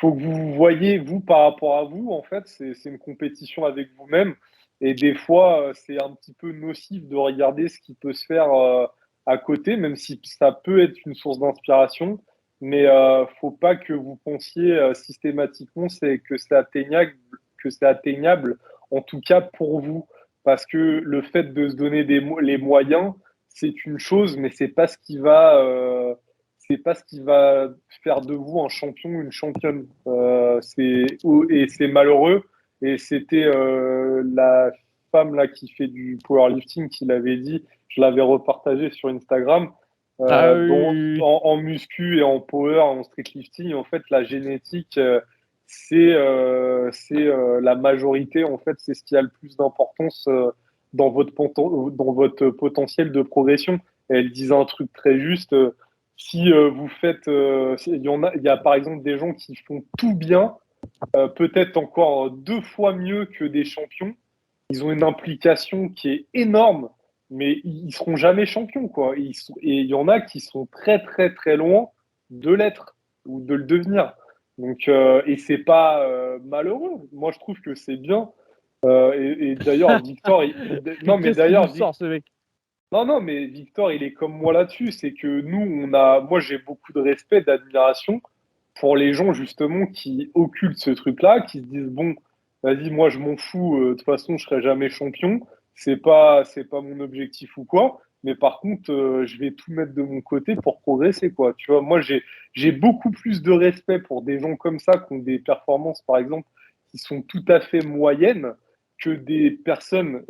faut que vous voyez, vous, par rapport à vous, en fait, c'est une compétition avec vous-même. Et des fois, c'est un petit peu nocif de regarder ce qui peut se faire à côté, même si ça peut être une source d'inspiration. Mais faut pas que vous pensiez systématiquement que c'est atteignable, en tout cas pour vous. Parce que le fait de se donner les moyens, c'est une chose, mais c'est pas ce qui va faire de vous un champion ou une championne. Et c'est malheureux. Et c'était la femme là qui fait du powerlifting qui l'avait dit. Je l'avais repartagé sur Instagram. Ah oui, oui, oui. En muscu et en power, en streetlifting, en fait, la génétique, c'est la majorité. En fait, c'est ce qui a le plus d'importance dans votre potentiel de progression. Et elle disait un truc très juste. Si vous faites, il y a par exemple des gens qui font tout bien, peut-être encore 2 fois mieux que des champions. Ils ont une implication qui est énorme, mais ils seront jamais champions, quoi. Et il y en a qui sont très très très loin de l'être ou de le devenir. Donc, et c'est pas malheureux. Moi, je trouve que c'est bien. Et d'ailleurs, Victor, non, mais Qu'est-ce qu'il nous d'ailleurs, sort, ce mec? Non, mais Victor, il est comme moi là-dessus. C'est que moi, j'ai beaucoup de respect, d'admiration pour les gens, justement, qui occultent ce truc-là, qui se disent, bon, vas-y, moi, je m'en fous, de toute façon, je serai jamais champion. C'est pas mon objectif ou quoi. Mais par contre, je vais tout mettre de mon côté pour progresser, quoi. Tu vois, moi, j'ai beaucoup plus de respect pour des gens comme ça, qui ont des performances, par exemple, qui sont tout à fait moyennes, que des personnes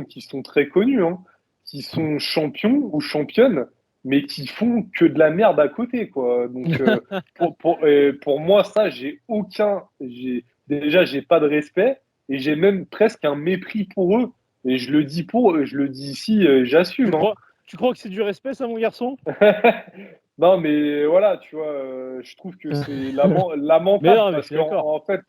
qui sont très connues, hein, qui sont champions ou championnes, mais qui font que de la merde à côté, quoi. Donc, pour moi, ça, j'ai pas de respect et j'ai même presque un mépris pour eux. Et je le dis ici, Tu j'assume, hein. crois, tu crois que c'est du respect, ça, mon garçon? Non, mais voilà, tu vois, je trouve que c'est Mais lamentable non, mais je parce suis qu'en d'accord. en fait,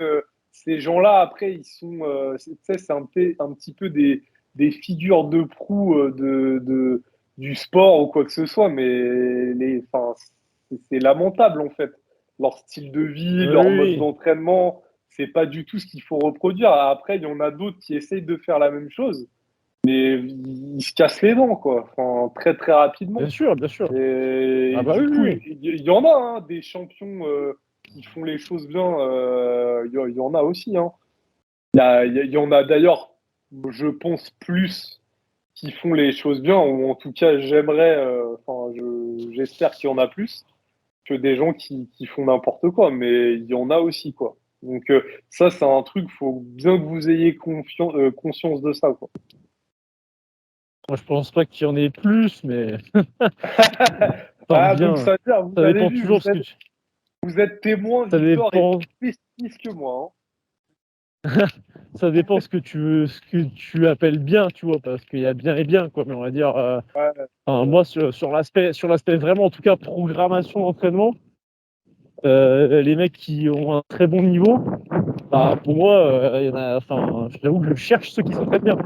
ces gens-là, après, ils sont, tu sais, c'est un petit peu des figures de proue du sport ou quoi que ce soit, mais enfin, c'est lamentable en fait. Leur style de vie, Oui, leur mode oui. d'entraînement, c'est pas du tout ce qu'il faut reproduire. Après, il y en a d'autres qui essayent de faire la même chose, mais ils se cassent les dents, quoi. Enfin, très très rapidement. Bien sûr, bien sûr. Ah Et bah du oui, coup, oui. il y en a hein, des champions qui font les choses bien. Il y en a aussi. Hein. Il y en a d'ailleurs, je pense, plus qui font les choses bien, ou en tout cas, enfin, j'espère qu'il y en a plus que des gens qui font n'importe quoi, mais il y en a aussi, quoi. Donc, ça, c'est un truc, faut bien que vous ayez conscience de ça, quoi. Moi, je pense pas qu'il y en ait plus, mais ça Ah, donc revient. ça veut dire, vous Ça avez dépend vu, toujours ce que tu. vous êtes témoin, Ça Victor est dépend. plus pessimiste que moi. Ça dépend ce que tu appelles bien, tu vois, parce qu'il y a bien et bien, quoi. Mais on va dire, Hein. enfin, moi, sur l'aspect vraiment, en tout cas, programmation d'entraînement, les mecs qui ont un très bon niveau, bah, pour moi, il y en a. Enfin, j'avoue que je cherche ceux qui s'entraînent bien.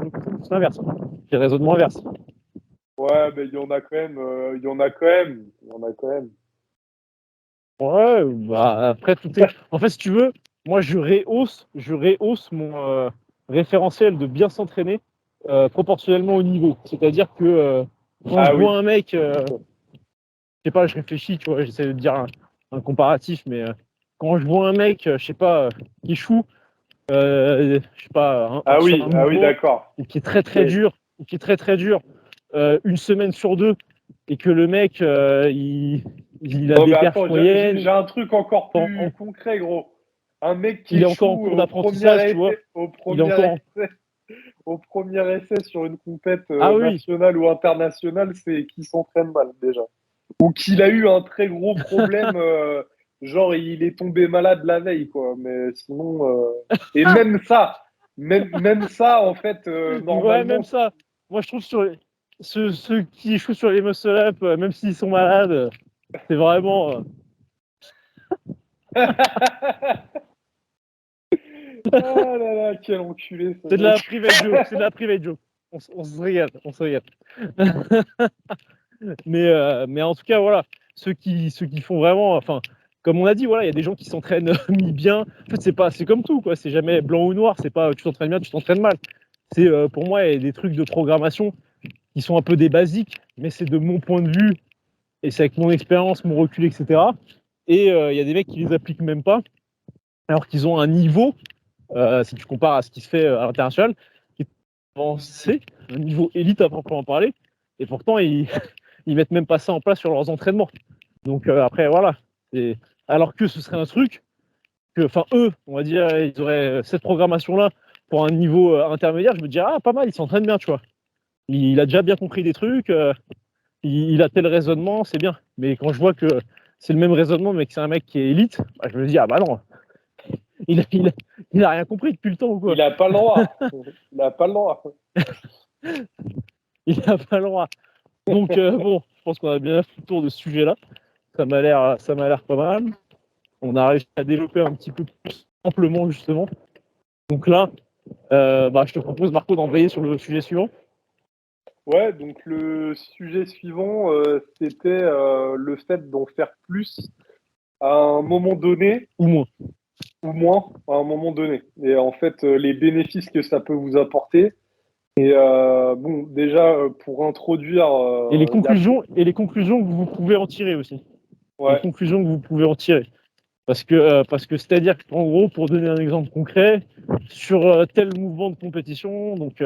C'est l'inverse. C'est le raisonnement inverse. Ouais, mais il y en a quand même, il y en a quand même, il y en a quand même. Ouais, bah après tout est. En fait, si tu veux, moi je rehausse mon référentiel de bien s'entraîner proportionnellement au niveau. C'est-à-dire que quand je Ah vois oui. un mec, je sais pas, je réfléchis, tu vois, j'essaie de dire un comparatif, mais quand je vois un mec, je sais pas, qui échoue, je sais pas, sur un Ah oui, mouvement, d'accord. ou qui est très Ok. très dur, ou qui est très très dur, une semaine sur deux, et que le mec, il a Non, des mais perfs attends, j'ai moyennes, un truc encore en, plus concret, gros. Un mec qui il est encore en échoue cours d'apprentissage, tu vois. Il est encore en... au premier essai sur une compète Ah oui, nationale ou internationale, c'est qu'il s'entraîne mal déjà. Ou qu'il a eu un très gros problème, genre il est tombé malade la veille, quoi. Mais sinon, et même ça, en fait, ouais, même normalement, ça. Moi, je trouve ceux qui échouent sur les muscle-up, même s'ils sont malades, c'est vraiment... ah là là, quel enculé ce c'est de mec. la private joke, c'est de la private joke. On se régale, on se régale. Mais en tout cas, voilà, ceux qui font vraiment... Enfin, comme on a dit, voilà, il y a des gens qui s'entraînent mis bien. En fait, c'est comme tout, quoi. C'est jamais blanc ou noir. C'est pas tu t'entraînes bien, tu t'entraînes mal. C'est pour moi, il y a des trucs de programmation qui sont un peu des basiques, mais c'est de mon point de vue, et c'est avec mon expérience, mon recul, etc. Et il y a des mecs qui les appliquent même pas, alors qu'ils ont un niveau, si tu compares à ce qui se fait à l'international, qui est avancé, un niveau élite à proprement parler, et pourtant ils mettent même pas ça en place sur leurs entraînements. Donc après, voilà. Et, alors que ce serait un truc que, enfin, eux, on va dire, ils auraient cette programmation-là pour un niveau intermédiaire, je me dirais, ah, pas mal, ils s'entraînent bien, tu vois. Il a déjà bien compris des trucs, il a tel raisonnement, c'est bien. Mais quand je vois que c'est le même raisonnement, mais que c'est un mec qui est élite, bah, je me dis, ah bah non, il a, il a- il a rien compris depuis le temps ou quoi. Il a pas le droit. Il a pas le droit. Il a pas le droit. Donc bon, je pense qu'on a bien fait le tour de ce sujet-là. Ça m'a l'air pas mal. On a réussi à développer un petit peu plus amplement justement. Donc là, bah, je te propose Marco d'embrayer sur le sujet suivant. Ouais, donc le sujet suivant, c'était le fait d'en faire plus à un moment donné Ou moins. ou moins à un moment donné. Et en fait, les bénéfices que ça peut vous apporter. Et bon, déjà, pour introduire... Et les conclusions que vous pouvez en tirer aussi. Les Ouais, conclusions que vous pouvez en tirer. Parce que c'est-à-dire qu'en gros, pour donner un exemple concret, sur tel mouvement de compétition, donc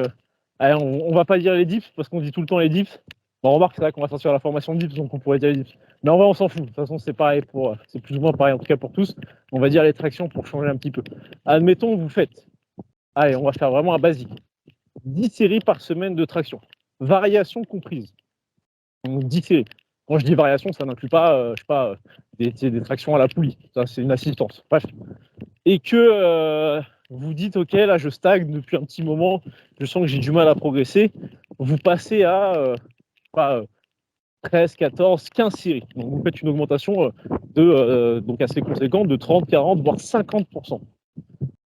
allez, on va pas dire les dips, parce qu'on dit tout le temps les dips. Bon, remarque, c'est vrai qu'on va sortir la formation de dips, donc on pourrait dire les dips. Mais en vrai, on s'en fout. De toute façon, c'est pareil c'est plus ou moins pareil, en tout cas pour tous. On va dire les tractions pour changer un petit peu. Admettons, vous faites, allez, on va faire vraiment un basique. 10 séries par semaine de traction. Variation comprise. Donc 10 séries. Quand je dis variation, ça n'inclut pas, je sais pas, des tractions à la poulie. Ça, c'est une assistance. Bref. Et que vous dites, OK, là, je stagne depuis un petit moment, je sens que j'ai du mal à progresser. Vous passez à pas, 13, 14, 15 séries. Donc, vous faites une augmentation donc assez conséquente de 30, 40, voire 50%.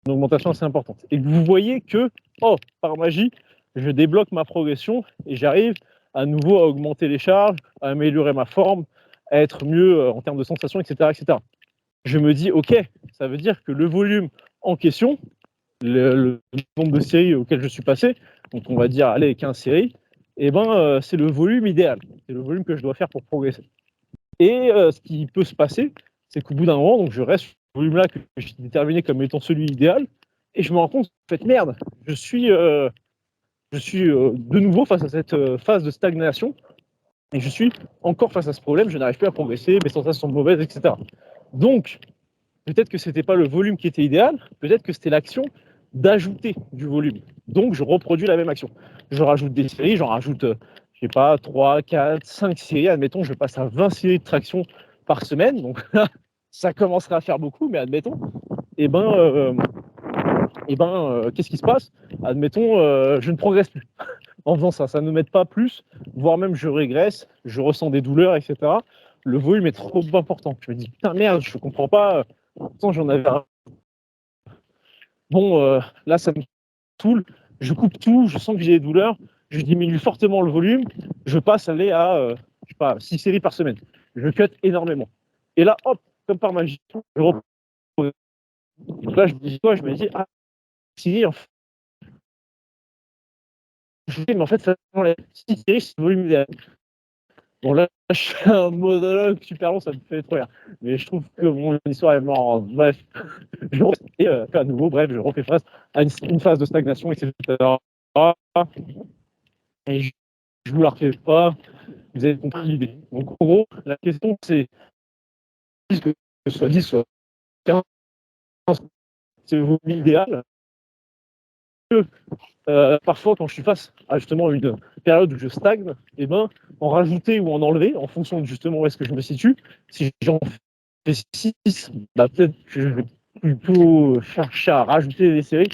Une augmentation assez importante. Et vous voyez que, oh, par magie, je débloque ma progression et j'arrive à nouveau à augmenter les charges, à améliorer ma forme, à être mieux en termes de sensations, etc., etc. Je me dis, OK, ça veut dire que le volume en question, le nombre de séries auxquelles je suis passé, donc on va dire, allez, 15 séries, et c'est le volume idéal. C'est le volume que je dois faire pour progresser. Et ce qui peut se passer, c'est qu'au bout d'un moment, donc je reste sur ce volume-là que j'ai déterminé comme étant celui idéal, et je me rends compte, en fait, merde, je suis de nouveau face à cette phase de stagnation, et je suis encore face à ce problème, je n'arrive plus à progresser, mes sensations sont mauvaises, etc. Donc, peut-être que ce n'était pas le volume qui était idéal, peut-être que c'était l'action d'ajouter du volume. Donc, je reproduis la même action. Je rajoute des séries, j'en rajoute, je sais pas, 3, 4, 5 séries. Admettons, je passe à 20 séries de traction par semaine. Donc, ça commencerait à faire beaucoup, mais admettons. Qu'est-ce qui se passe? Admettons, je ne progresse plus en faisant ça. Ça ne m'aide pas plus, voire même je régresse, je ressens des douleurs, etc. Le volume est trop important. Je me dis, putain, merde, je ne comprends pas. Pourtant, j'en avais un. Bon, là, ça me saoule. Je coupe tout, je sens que j'ai des douleurs. Je diminue fortement le volume. Je passe à aller à, je sais pas, 6 séries par semaine. Je cut énormément. Et là, hop, comme par magie, je reprends. Là, je me dis, ah, séries, en fait, mais en fait, ça enlève 6 séries, c'est le volume idéal. Bon, là, je fais un monologue super long, ça me fait trop rire. Mais je trouve que mon histoire est marrante. Bref, je refais, à nouveau, bref, je refais face à une phase de stagnation, etc. Et je vous la refais pas. Vous avez compris l'idée. Donc, en gros, la question, c'est que ce soit 10, soit 15, c'est le volume idéal. Parfois, quand je suis face à justement une période où je stagne, et en rajouter ou en enlever, en fonction de justement où est-ce que je me situe. Si j'en fais 6, peut-être que je vais plutôt chercher à rajouter des séries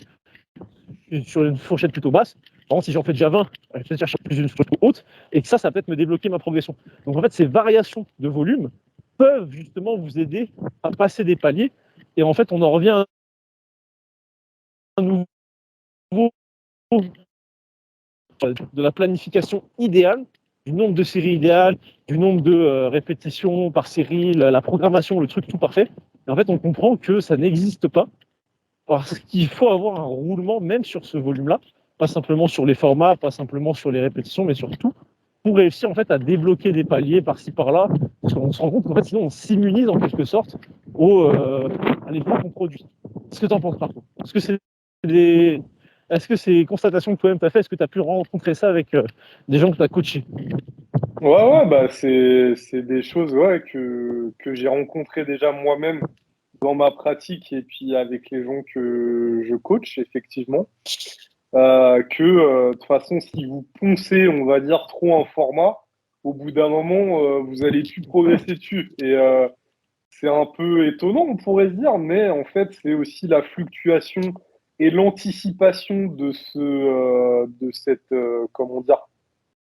sur une fourchette plutôt basse. Par contre, si j'en fais déjà 20, je vais peut-être chercher plus une fourchette haute, et que ça va peut-être me débloquer ma progression. Donc en fait, ces variations de volume peuvent justement vous aider à passer des paliers, et en fait, on en revient à un nouveau de la planification idéale, du nombre de séries idéales, du nombre de répétitions par série, la programmation, le truc tout parfait. Et en fait, on comprend que ça n'existe pas parce qu'il faut avoir un roulement même sur ce volume-là, pas simplement sur les formats, pas simplement sur les répétitions, mais surtout pour réussir en fait à débloquer des paliers par-ci par-là, parce qu'on se rend compte qu'en fait sinon on s'immunise en quelque sorte à l'effort qu'on produit. Qu'est-ce que tu en penses, Marco? Des... Est-ce que ces constatations que toi-même tu as fait, est-ce que tu as pu rencontrer ça avec des gens que tu as coachés? ouais, bah c'est des choses ouais, que j'ai rencontrées déjà moi-même dans ma pratique et puis avec les gens que je coach, effectivement. De toute façon, si vous poncez, on va dire, trop un format, au bout d'un moment, vous allez plus progresser dessus. Et c'est un peu étonnant, on pourrait se dire, mais en fait, c'est aussi la fluctuation et l'anticipation de cette, comment dire,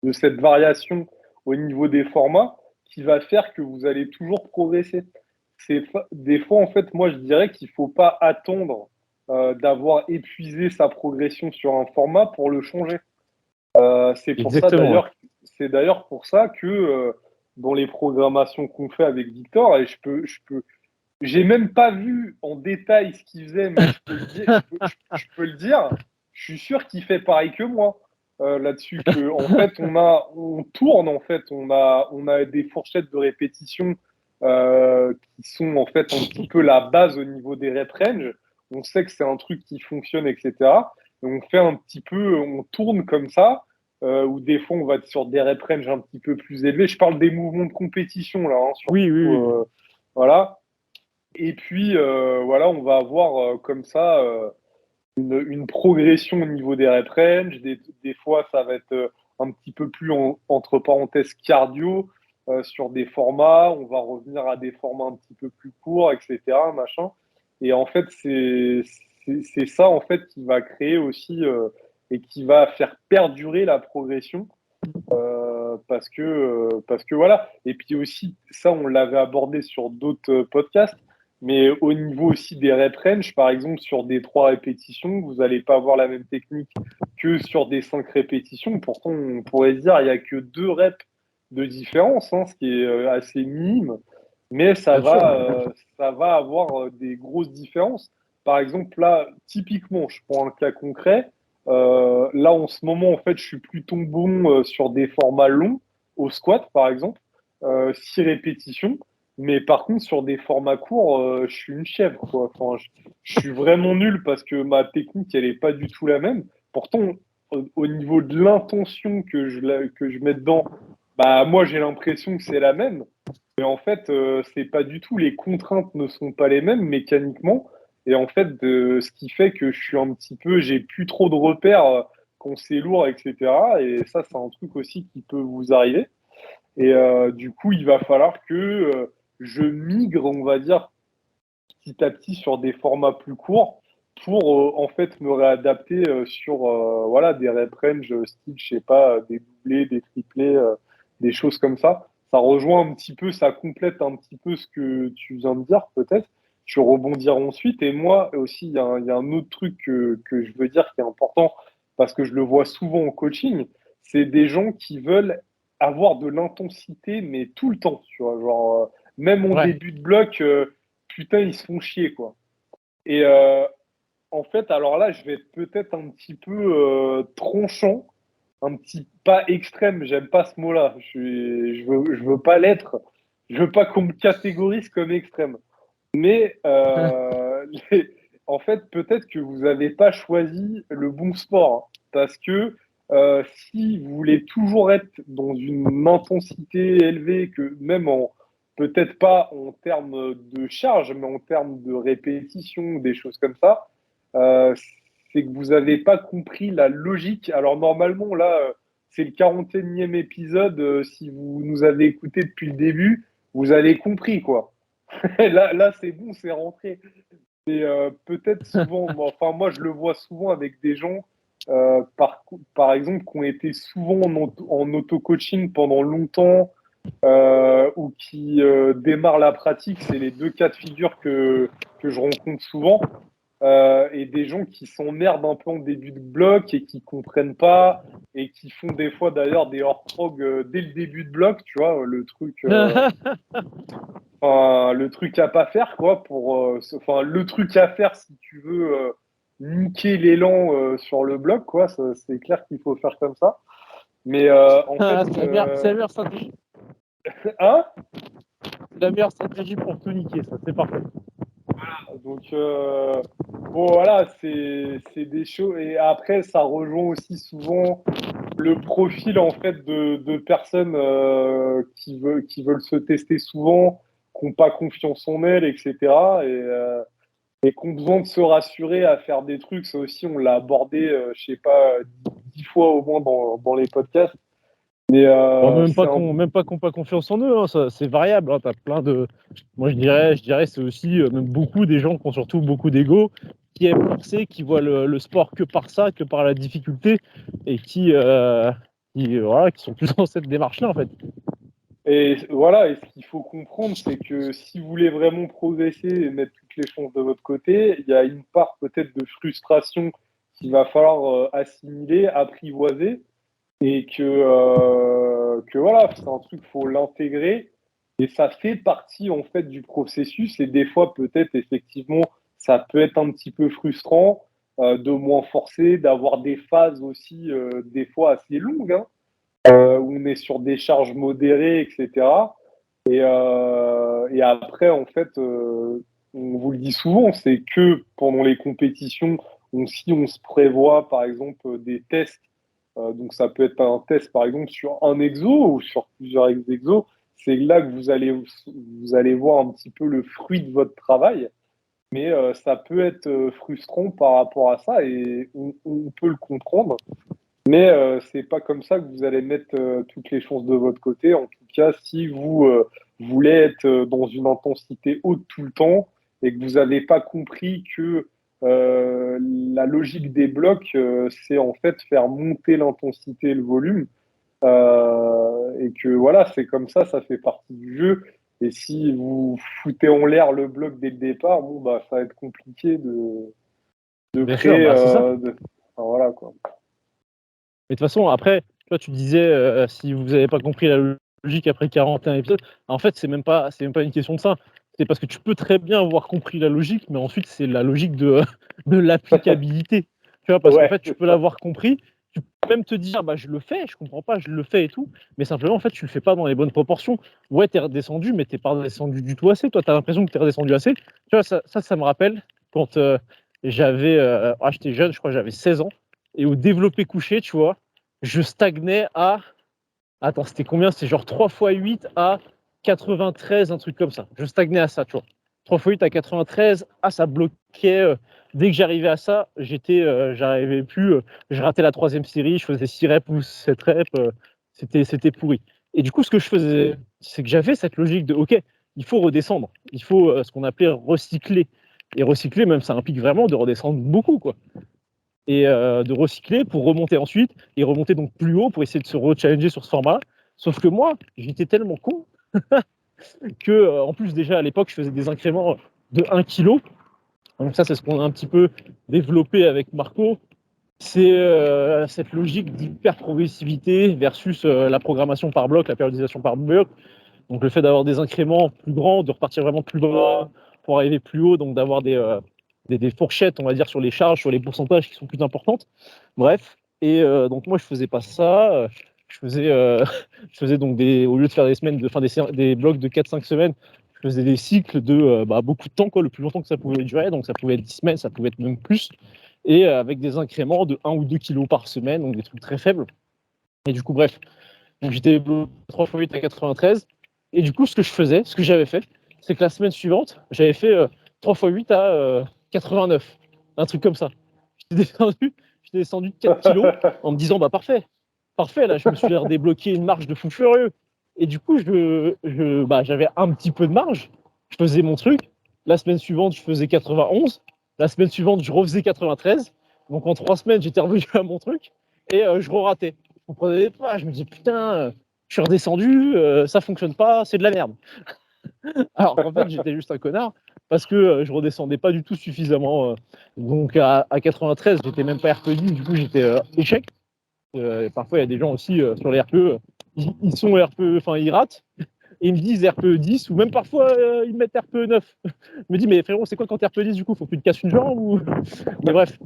de cette variation au niveau des formats qui va faire que vous allez toujours progresser. Des fois, en fait, moi, je dirais qu'il ne faut pas attendre d'avoir épuisé sa progression sur un format pour le changer. C'est pour ça Exactement. d'ailleurs, c'est d'ailleurs pour ça que dans les programmations qu'on fait avec Victor, et j'ai même pas vu en détail ce qu'il faisait, mais je peux le dire, je peux le dire, je suis sûr qu'il fait pareil que moi. là-dessus que en fait on tourne en fait, on a des fourchettes de répétition qui sont en fait un petit peu la base au niveau des rep range. On sait que c'est un truc qui fonctionne, etc. Et on fait un petit peu, on tourne comme ça, ou des fois on va être sur des rep range un petit peu plus élevés. Je parle des mouvements de compétition là, hein, surtout, Oui, oui, oui. voilà. Et puis voilà, on va avoir comme ça une progression au niveau des rep range. Des fois, ça va être un petit peu plus entre parenthèses cardio sur des formats. On va revenir à des formats un petit peu plus courts, etc. Machin. Et en fait, c'est ça en fait qui va créer aussi et qui va faire perdurer la progression parce que voilà. Et puis aussi, ça, on l'avait abordé sur d'autres podcasts, mais au niveau aussi des rep range, par exemple, sur des 3 répétitions, vous n'allez pas avoir la même technique que sur des 5 répétitions. Pourtant, on pourrait se dire il n'y a que 2 reps de différence, hein, ce qui est assez minime, mais Bien sûr. ça va avoir des grosses différences. Par exemple, là, typiquement, je prends un cas concret. Là, en ce moment, en fait, je suis plutôt bon sur des formats longs, au squat, par exemple, 6 répétitions. Mais par contre, sur des formats courts, je suis une chèvre, quoi. Enfin, je suis vraiment nul parce que ma technique, elle est pas du tout la même. Pourtant, au niveau de l'intention que je mets dedans, bah, moi, j'ai l'impression que c'est la même. Mais en fait, c'est pas du tout. Les contraintes ne sont pas les mêmes mécaniquement. Et en fait, ce qui fait que je suis un petit peu, j'ai plus trop de repères quand c'est lourd, etc. Et ça, c'est un truc aussi qui peut vous arriver. Et du coup, il va falloir que je migre, on va dire, petit à petit sur des formats plus courts pour en fait me réadapter sur voilà, des rep range style, je sais pas, des doublés, des triplés, des choses comme ça. Ça rejoint un petit peu, ça complète un petit peu ce que tu viens de dire peut-être. Je rebondirai ensuite. Et moi aussi, il y a un autre truc que je veux dire qui est important parce que je le vois souvent en coaching, c'est des gens qui veulent avoir de l'intensité, mais tout le temps, tu vois, genre, même en Ouais. début de bloc, putain, ils se font chier, quoi. Et en fait, alors là, je vais être peut-être un petit peu tranchant, un petit pas extrême, j'aime pas ce mot-là. Je veux pas l'être. Je veux pas qu'on me catégorise comme extrême. Mais en fait, peut-être que vous n'avez pas choisi le bon sport. Hein. Parce que si vous voulez toujours être dans une intensité élevée, que même en peut-être pas en termes de charge, mais en termes de répétition, des choses comme ça, euh, c'est que vous n'avez pas compris la logique. Alors normalement, là, c'est le 41e épisode. Si vous nous avez écouté depuis le début, vous avez compris, quoi. Là c'est bon, c'est rentré. Et peut-être souvent, enfin moi je le vois souvent avec des gens, par exemple, qui ont été souvent en auto-coaching pendant longtemps ou qui démarrent la pratique. C'est les deux cas de figure que je rencontre souvent et des gens qui s'emmerdent un peu en début de bloc et qui comprennent pas et qui font des fois d'ailleurs des hors-prog dès le début de bloc, tu vois, le truc à pas faire, quoi, enfin, le truc à faire si tu veux niquer l'élan sur le bloc, quoi, c'est clair qu'il faut faire comme ça. Mais en fait, C'est la meilleure stratégie. hein, C'est la meilleure stratégie pour tout niquer, ça, c'est parfait. donc bon, voilà, c'est des choses. Et après, ça rejoint aussi souvent le profil en fait de personnes qui veulent se tester souvent, qui n'ont pas confiance en elles, etc. Et qui ont besoin de se rassurer à faire des trucs. Ça aussi, on l'a abordé, je sais pas, 10 fois au moins dans les podcasts. Mais Bon, c'est un... même pas qu'on pas confiance en eux, hein, c'est variable. Hein, t'as plein de. Moi, je dirais, c'est aussi même beaucoup des gens qui ont surtout beaucoup d'ego, qui aiment forcer, qui voient le sport que par ça, que par la difficulté, et voilà, qui sont plus dans cette démarche-là, en fait. Et voilà, et ce qu'il faut comprendre, c'est que si vous voulez vraiment progresser et mettre toutes les chances de votre côté, il y a une part peut-être de frustration qu'il va falloir assimiler, apprivoiser, et que voilà, c'est un truc, faut l'intégrer, et ça fait partie en fait du processus, et des fois peut-être effectivement, ça peut être un petit peu frustrant, de moins forcer, d'avoir des phases aussi, des fois assez longues, hein, où on est sur des charges modérées, etc. Et après, en fait, on vous le dit souvent, c'est que pendant les compétitions, si on se prévoit, par exemple, des tests, donc ça peut être un test, par exemple, sur un exo ou sur plusieurs exos, c'est là que vous allez voir un petit peu le fruit de votre travail. Mais ça peut être frustrant par rapport à ça et on peut le comprendre. Mais c'est pas comme ça que vous allez mettre toutes les chances de votre côté. En tout cas, si vous voulez être dans une intensité haute tout le temps et que vous n'avez pas compris que la logique des blocs, c'est en fait faire monter l'intensité et le volume. Et que voilà, c'est comme ça fait partie du jeu. Et si vous foutez en l'air le bloc dès le départ, bon, bah, ça va être compliqué de Bien sûr, créer. bah, c'est ça. Enfin, voilà, quoi. Mais de toute façon, après, toi, tu disais, si vous n'avez pas compris la logique après 41 épisodes, en fait, c'est même pas une question de ça. C'est parce que tu peux très bien avoir compris la logique, mais ensuite, c'est la logique de, de l'applicabilité. Tu vois, parce qu'en Ouais, fait, tu c'est peux ça. l'avoir compris, tu peux même te dire, bah, je le fais, je comprends pas, je le fais et tout, mais simplement, en fait, tu le fais pas dans les bonnes proportions. Ouais, tu es redescendu, mais tu pas redescendu du tout assez. Toi, tu as l'impression que tu es redescendu assez. Tu vois, ça me rappelle quand j'étais jeune, je crois que j'avais 16 ans, et au développé couché, tu vois, je stagnais à. Attends, c'était combien? C'était genre 3 fois 8 à 93, un truc comme ça. Je stagnais à ça, tu vois. 3 fois 8 à 93, ça bloquait. Dès que j'arrivais à ça, j'arrivais plus. Je ratais la troisième série, je faisais 6 reps ou 7 reps. C'était pourri. Et du coup, ce que je faisais, c'est que j'avais cette logique de, OK, il faut redescendre. Il faut ce qu'on appelait recycler. Et recycler, même, ça implique vraiment de redescendre beaucoup, quoi, et de recycler pour remonter ensuite et remonter donc plus haut pour essayer de se re-challenger sur ce format. Sauf que moi, j'étais tellement con que, en plus, déjà à l'époque, je faisais des incréments de 1 kg. Donc, ça, c'est ce qu'on a un petit peu développé avec Marco. C'est cette logique d'hyper progressivité versus la programmation par bloc, la périodisation par bloc. Donc, le fait d'avoir des incréments plus grands, de repartir vraiment plus bas pour arriver plus haut, donc d'avoir des fourchettes, on va dire, sur les charges, sur les pourcentages qui sont plus importantes. Bref, et donc moi je faisais pas ça. Je faisais, je faisais donc au lieu de faire des semaines, des blocs de 4-5 semaines, je faisais des cycles de beaucoup de temps, quoi, le plus longtemps que ça pouvait durer. Donc ça pouvait être 10 semaines, ça pouvait être même plus, et avec des incréments de 1 ou 2 kilos par semaine, donc des trucs très faibles. Et du coup, bref, donc j'étais 3 fois 8 à 93. Et du coup, ce que je faisais, ce que j'avais fait, c'est que la semaine suivante, j'avais fait 3 fois 8 à 89. Un truc comme ça. J'étais descendu de 4 kilos en me disant, bah parfait, parfait, là, je me suis redébloqué une marge de fou furieux. Et du coup, j'avais un petit peu de marge. Je faisais mon truc. La semaine suivante, je faisais 91. La semaine suivante, je refaisais 93. Donc en 3 semaines, j'étais revenu à mon truc et je re-ratais. Je comprenais pas. Je me disais, putain, je suis redescendu, ça fonctionne pas, c'est de la merde. Alors qu'en fait, j'étais juste un connard parce que je redescendais pas du tout suffisamment. Donc à 93, j'étais même pas RPE10, du coup j'étais échec. Parfois, il y a des gens aussi sur les RPE, ils sont RPE, enfin ils ratent, et ils me disent RPE 10, ou même parfois ils me mettent RPE 9. Je me dis, mais frérot, c'est quoi quand t'es RPE 10 du coup? Faut que tu te casses une jambe ou... Mais bref.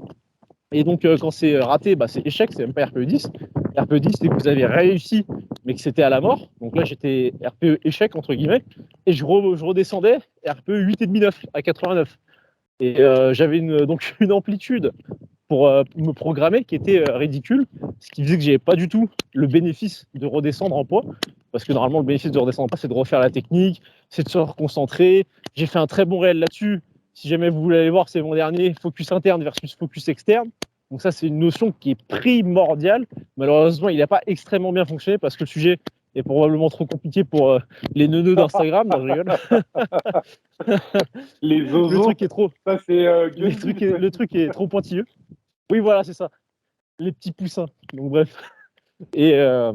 Et donc, quand c'est raté, bah, c'est échec, c'est même pas RPE 10. RPE 10, c'est que vous avez réussi, mais que c'était à la mort. Donc là, j'étais RPE échec, entre guillemets, et je redescendais RPE 8,5-9 à 89. Et j'avais donc une amplitude pour me programmer qui était ridicule, ce qui faisait que j'avais pas du tout le bénéfice de redescendre en poids, parce que normalement, le bénéfice de redescendre en poids, c'est de refaire la technique, c'est de se reconcentrer. J'ai fait un très bon réel là-dessus. Si jamais vous voulez aller voir, c'est mon dernier, focus interne versus focus externe. Donc ça, c'est une notion qui est primordiale. Malheureusement, il n'a pas extrêmement bien fonctionné parce que le sujet est probablement trop compliqué pour les neuneux d'Instagram. Non, je rigole. Les Le zozos, truc est trop, ça c'est Gundy. le truc est trop pointilleux. Oui, voilà, c'est ça. Les petits poussins. Donc bref. Et, euh,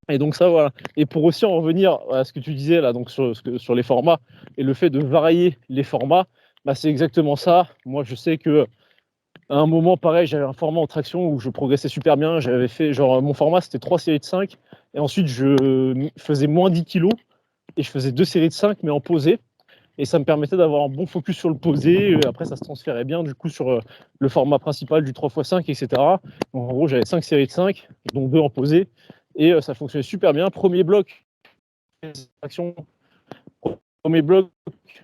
et donc ça, voilà. Et pour aussi en revenir à ce que tu disais là, donc sur les formats et le fait de varier les formats, bah, c'est exactement ça. Moi, je sais que à un moment, pareil, j'avais un format en traction où je progressais super bien. J'avais fait, genre, mon format, c'était 3 séries de 5. Et ensuite, je faisais moins 10 kilos et je faisais 2 séries de 5, mais en posé. et ça me permettait d'avoir un bon focus sur le posé. Après, ça se transférait bien du coup sur le format principal du 3x5, etc. Donc, en gros, j'avais 5 séries de 5, dont 2 en posé, et ça fonctionnait super bien. Premier bloc, premier bloc,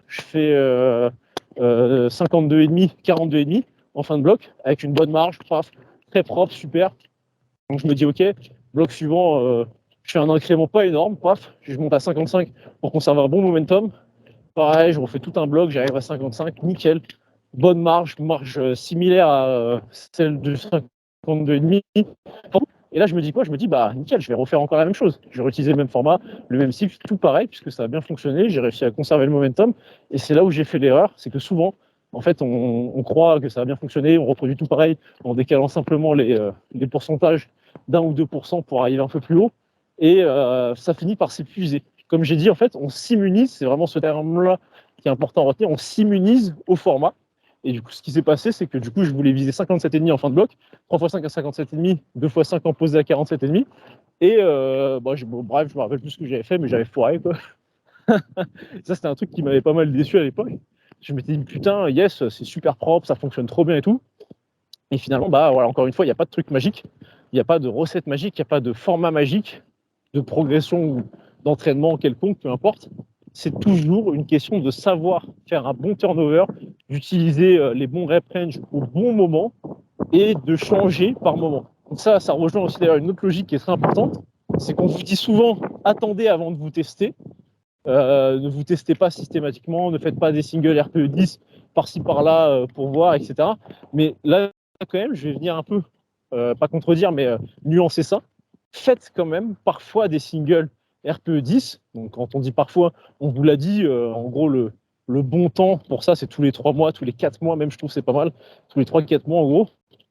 je fais 52,5, 42,5 en fin de bloc, avec une bonne marge, très propre, super. Donc je me dis, ok, bloc suivant, je fais un incrément pas énorme, je monte à 55 pour conserver un bon momentum. Pareil, je refais tout un bloc, j'arrive à 55, nickel. Bonne marge similaire à celle de 52,5. Et là, je me dis quoi? Je me dis, bah nickel, je vais refaire encore la même chose. Je vais réutiliser le même format, le même cycle, tout pareil, puisque ça a bien fonctionné. J'ai réussi à conserver le momentum. Et c'est là où j'ai fait l'erreur, c'est que souvent, en fait, on croit que ça a bien fonctionné, on reproduit tout pareil en décalant simplement les pourcentages d'1 ou 2% pour arriver un peu plus haut. Et ça finit par s'épuiser. Comme j'ai dit, en fait, on s'immunise, c'est vraiment ce terme-là qui est important à retenir, on s'immunise au format. Et du coup, ce qui s'est passé, c'est que du coup, je voulais viser 57,5 en fin de bloc, 3x5 à 57,5, 2x5 en posé à 47,5. Et bref, je me rappelle plus ce que j'avais fait, mais j'avais foiré, quoi. Ça, c'était un truc qui m'avait pas mal déçu à l'époque. Je m'étais dit, putain, yes, c'est super propre, ça fonctionne trop bien et tout. Et finalement, bah voilà, encore une fois, il n'y a pas de truc magique, il n'y a pas de recette magique, il n'y a pas de format magique, de progression ou d'entraînement quelconque, peu importe. C'est toujours une question de savoir faire un bon turnover, d'utiliser les bons rep range au bon moment et de changer par moment. Donc ça rejoint aussi d'ailleurs une autre logique qui est très importante, c'est qu'on vous dit souvent attendez avant de vous tester. Ne vous testez pas systématiquement, ne faites pas des singles RPE 10 par-ci par-là pour voir, etc. Mais là, quand même, je vais venir un peu, pas contredire, mais nuancer ça. Faites quand même parfois des singles RPE 10. Donc, quand on dit parfois, on vous l'a dit, en gros, le bon temps pour ça, c'est tous les 3 mois, tous les 4 mois, même je trouve c'est pas mal, tous les 3-4 mois en gros,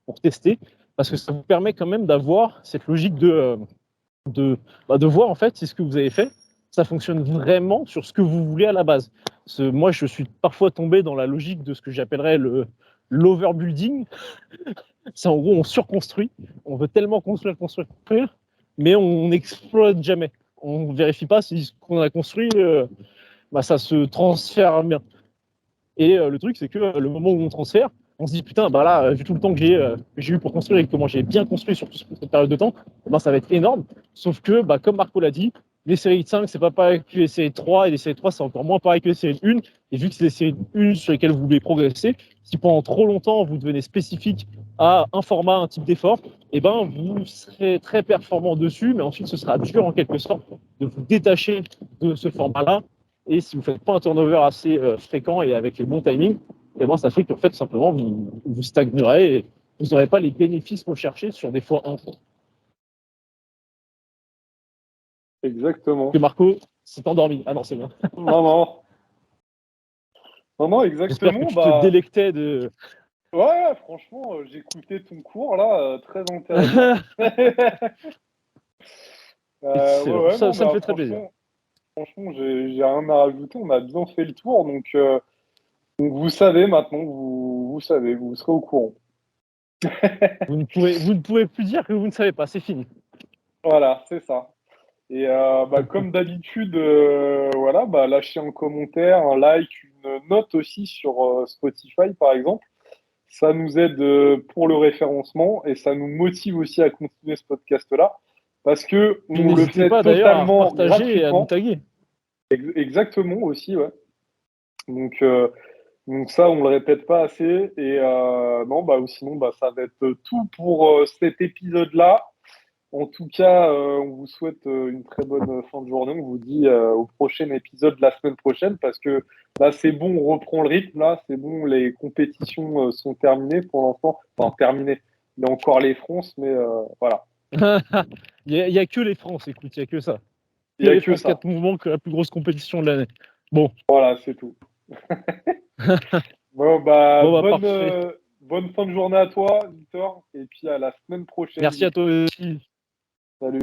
pour tester, parce que ça vous permet quand même d'avoir cette logique de voir en fait si ce que vous avez fait, ça fonctionne vraiment sur ce que vous voulez à la base. Moi, je suis parfois tombé dans la logique de ce que j'appellerais l'overbuilding. C'est en gros, on surconstruit, on veut tellement construire, mais on n'exploite jamais. On ne vérifie pas si ce qu'on a construit, ça se transfère bien. Et le truc, c'est que le moment où on transfère, on se dit putain, bah là, vu tout le temps que j'ai eu pour construire et comment j'ai bien construit sur toute cette période de temps, ça va être énorme. Sauf que, comme Marco l'a dit, les séries de 5, c'est pas pareil que les séries de 3, et les séries de 3, c'est encore moins pareil que les séries de 1. Et vu que c'est les séries de 1 sur lesquelles vous voulez progresser, si pendant trop longtemps vous devenez spécifique à un format, un type d'effort, vous serez très performant dessus, mais ensuite ce sera dur en quelque sorte de vous détacher de ce format-là. Et si vous ne faites pas un turnover assez fréquent et avec les bons timings, ça fait qu'en fait, simplement, vous stagnerez et vous n'aurez pas les bénéfices recherchés sur des fois 1. Exactement. Que Marco s'est endormi. Ah non, c'est bien. Non, J'espère exactement. que tu te délectais de. Ouais, franchement, j'écoutais ton cours là, très intéressant. Ça me fait très plaisir. Franchement, j'ai rien à rajouter. On a bien fait le tour, donc vous savez maintenant, vous savez, vous serez au courant. Vous ne pouvez plus dire que vous ne savez pas, c'est fini. Voilà, c'est ça. Et comme d'habitude, lâchez un commentaire, un like, une note aussi sur Spotify par exemple. Ça nous aide pour le référencement et ça nous motive aussi à continuer ce podcast-là parce que Puis on le n'hésitez fait pas d'ailleurs à totalement partager et à nous gratuitement. taguer. Exactement aussi, ouais. Donc ça, on le répète pas assez. Et sinon, ça va être tout pour cet épisode-là. En tout cas, on vous souhaite une très bonne fin de journée. On vous dit au prochain épisode de la semaine prochaine parce que là, c'est bon, on reprend le rythme. Là, c'est bon, les compétitions sont terminées pour l'instant. Enfin, terminées. Il y a encore les France, mais voilà. Il n'y a que les France, écoute, il n'y a que ça. Il n'y a les que France ça. 4 mouvements, que la plus grosse compétition de l'année. Bon. Voilà, c'est tout. Parfait. Bonne fin de journée à toi, Victor. Et puis à la semaine prochaine. Merci à toi aussi.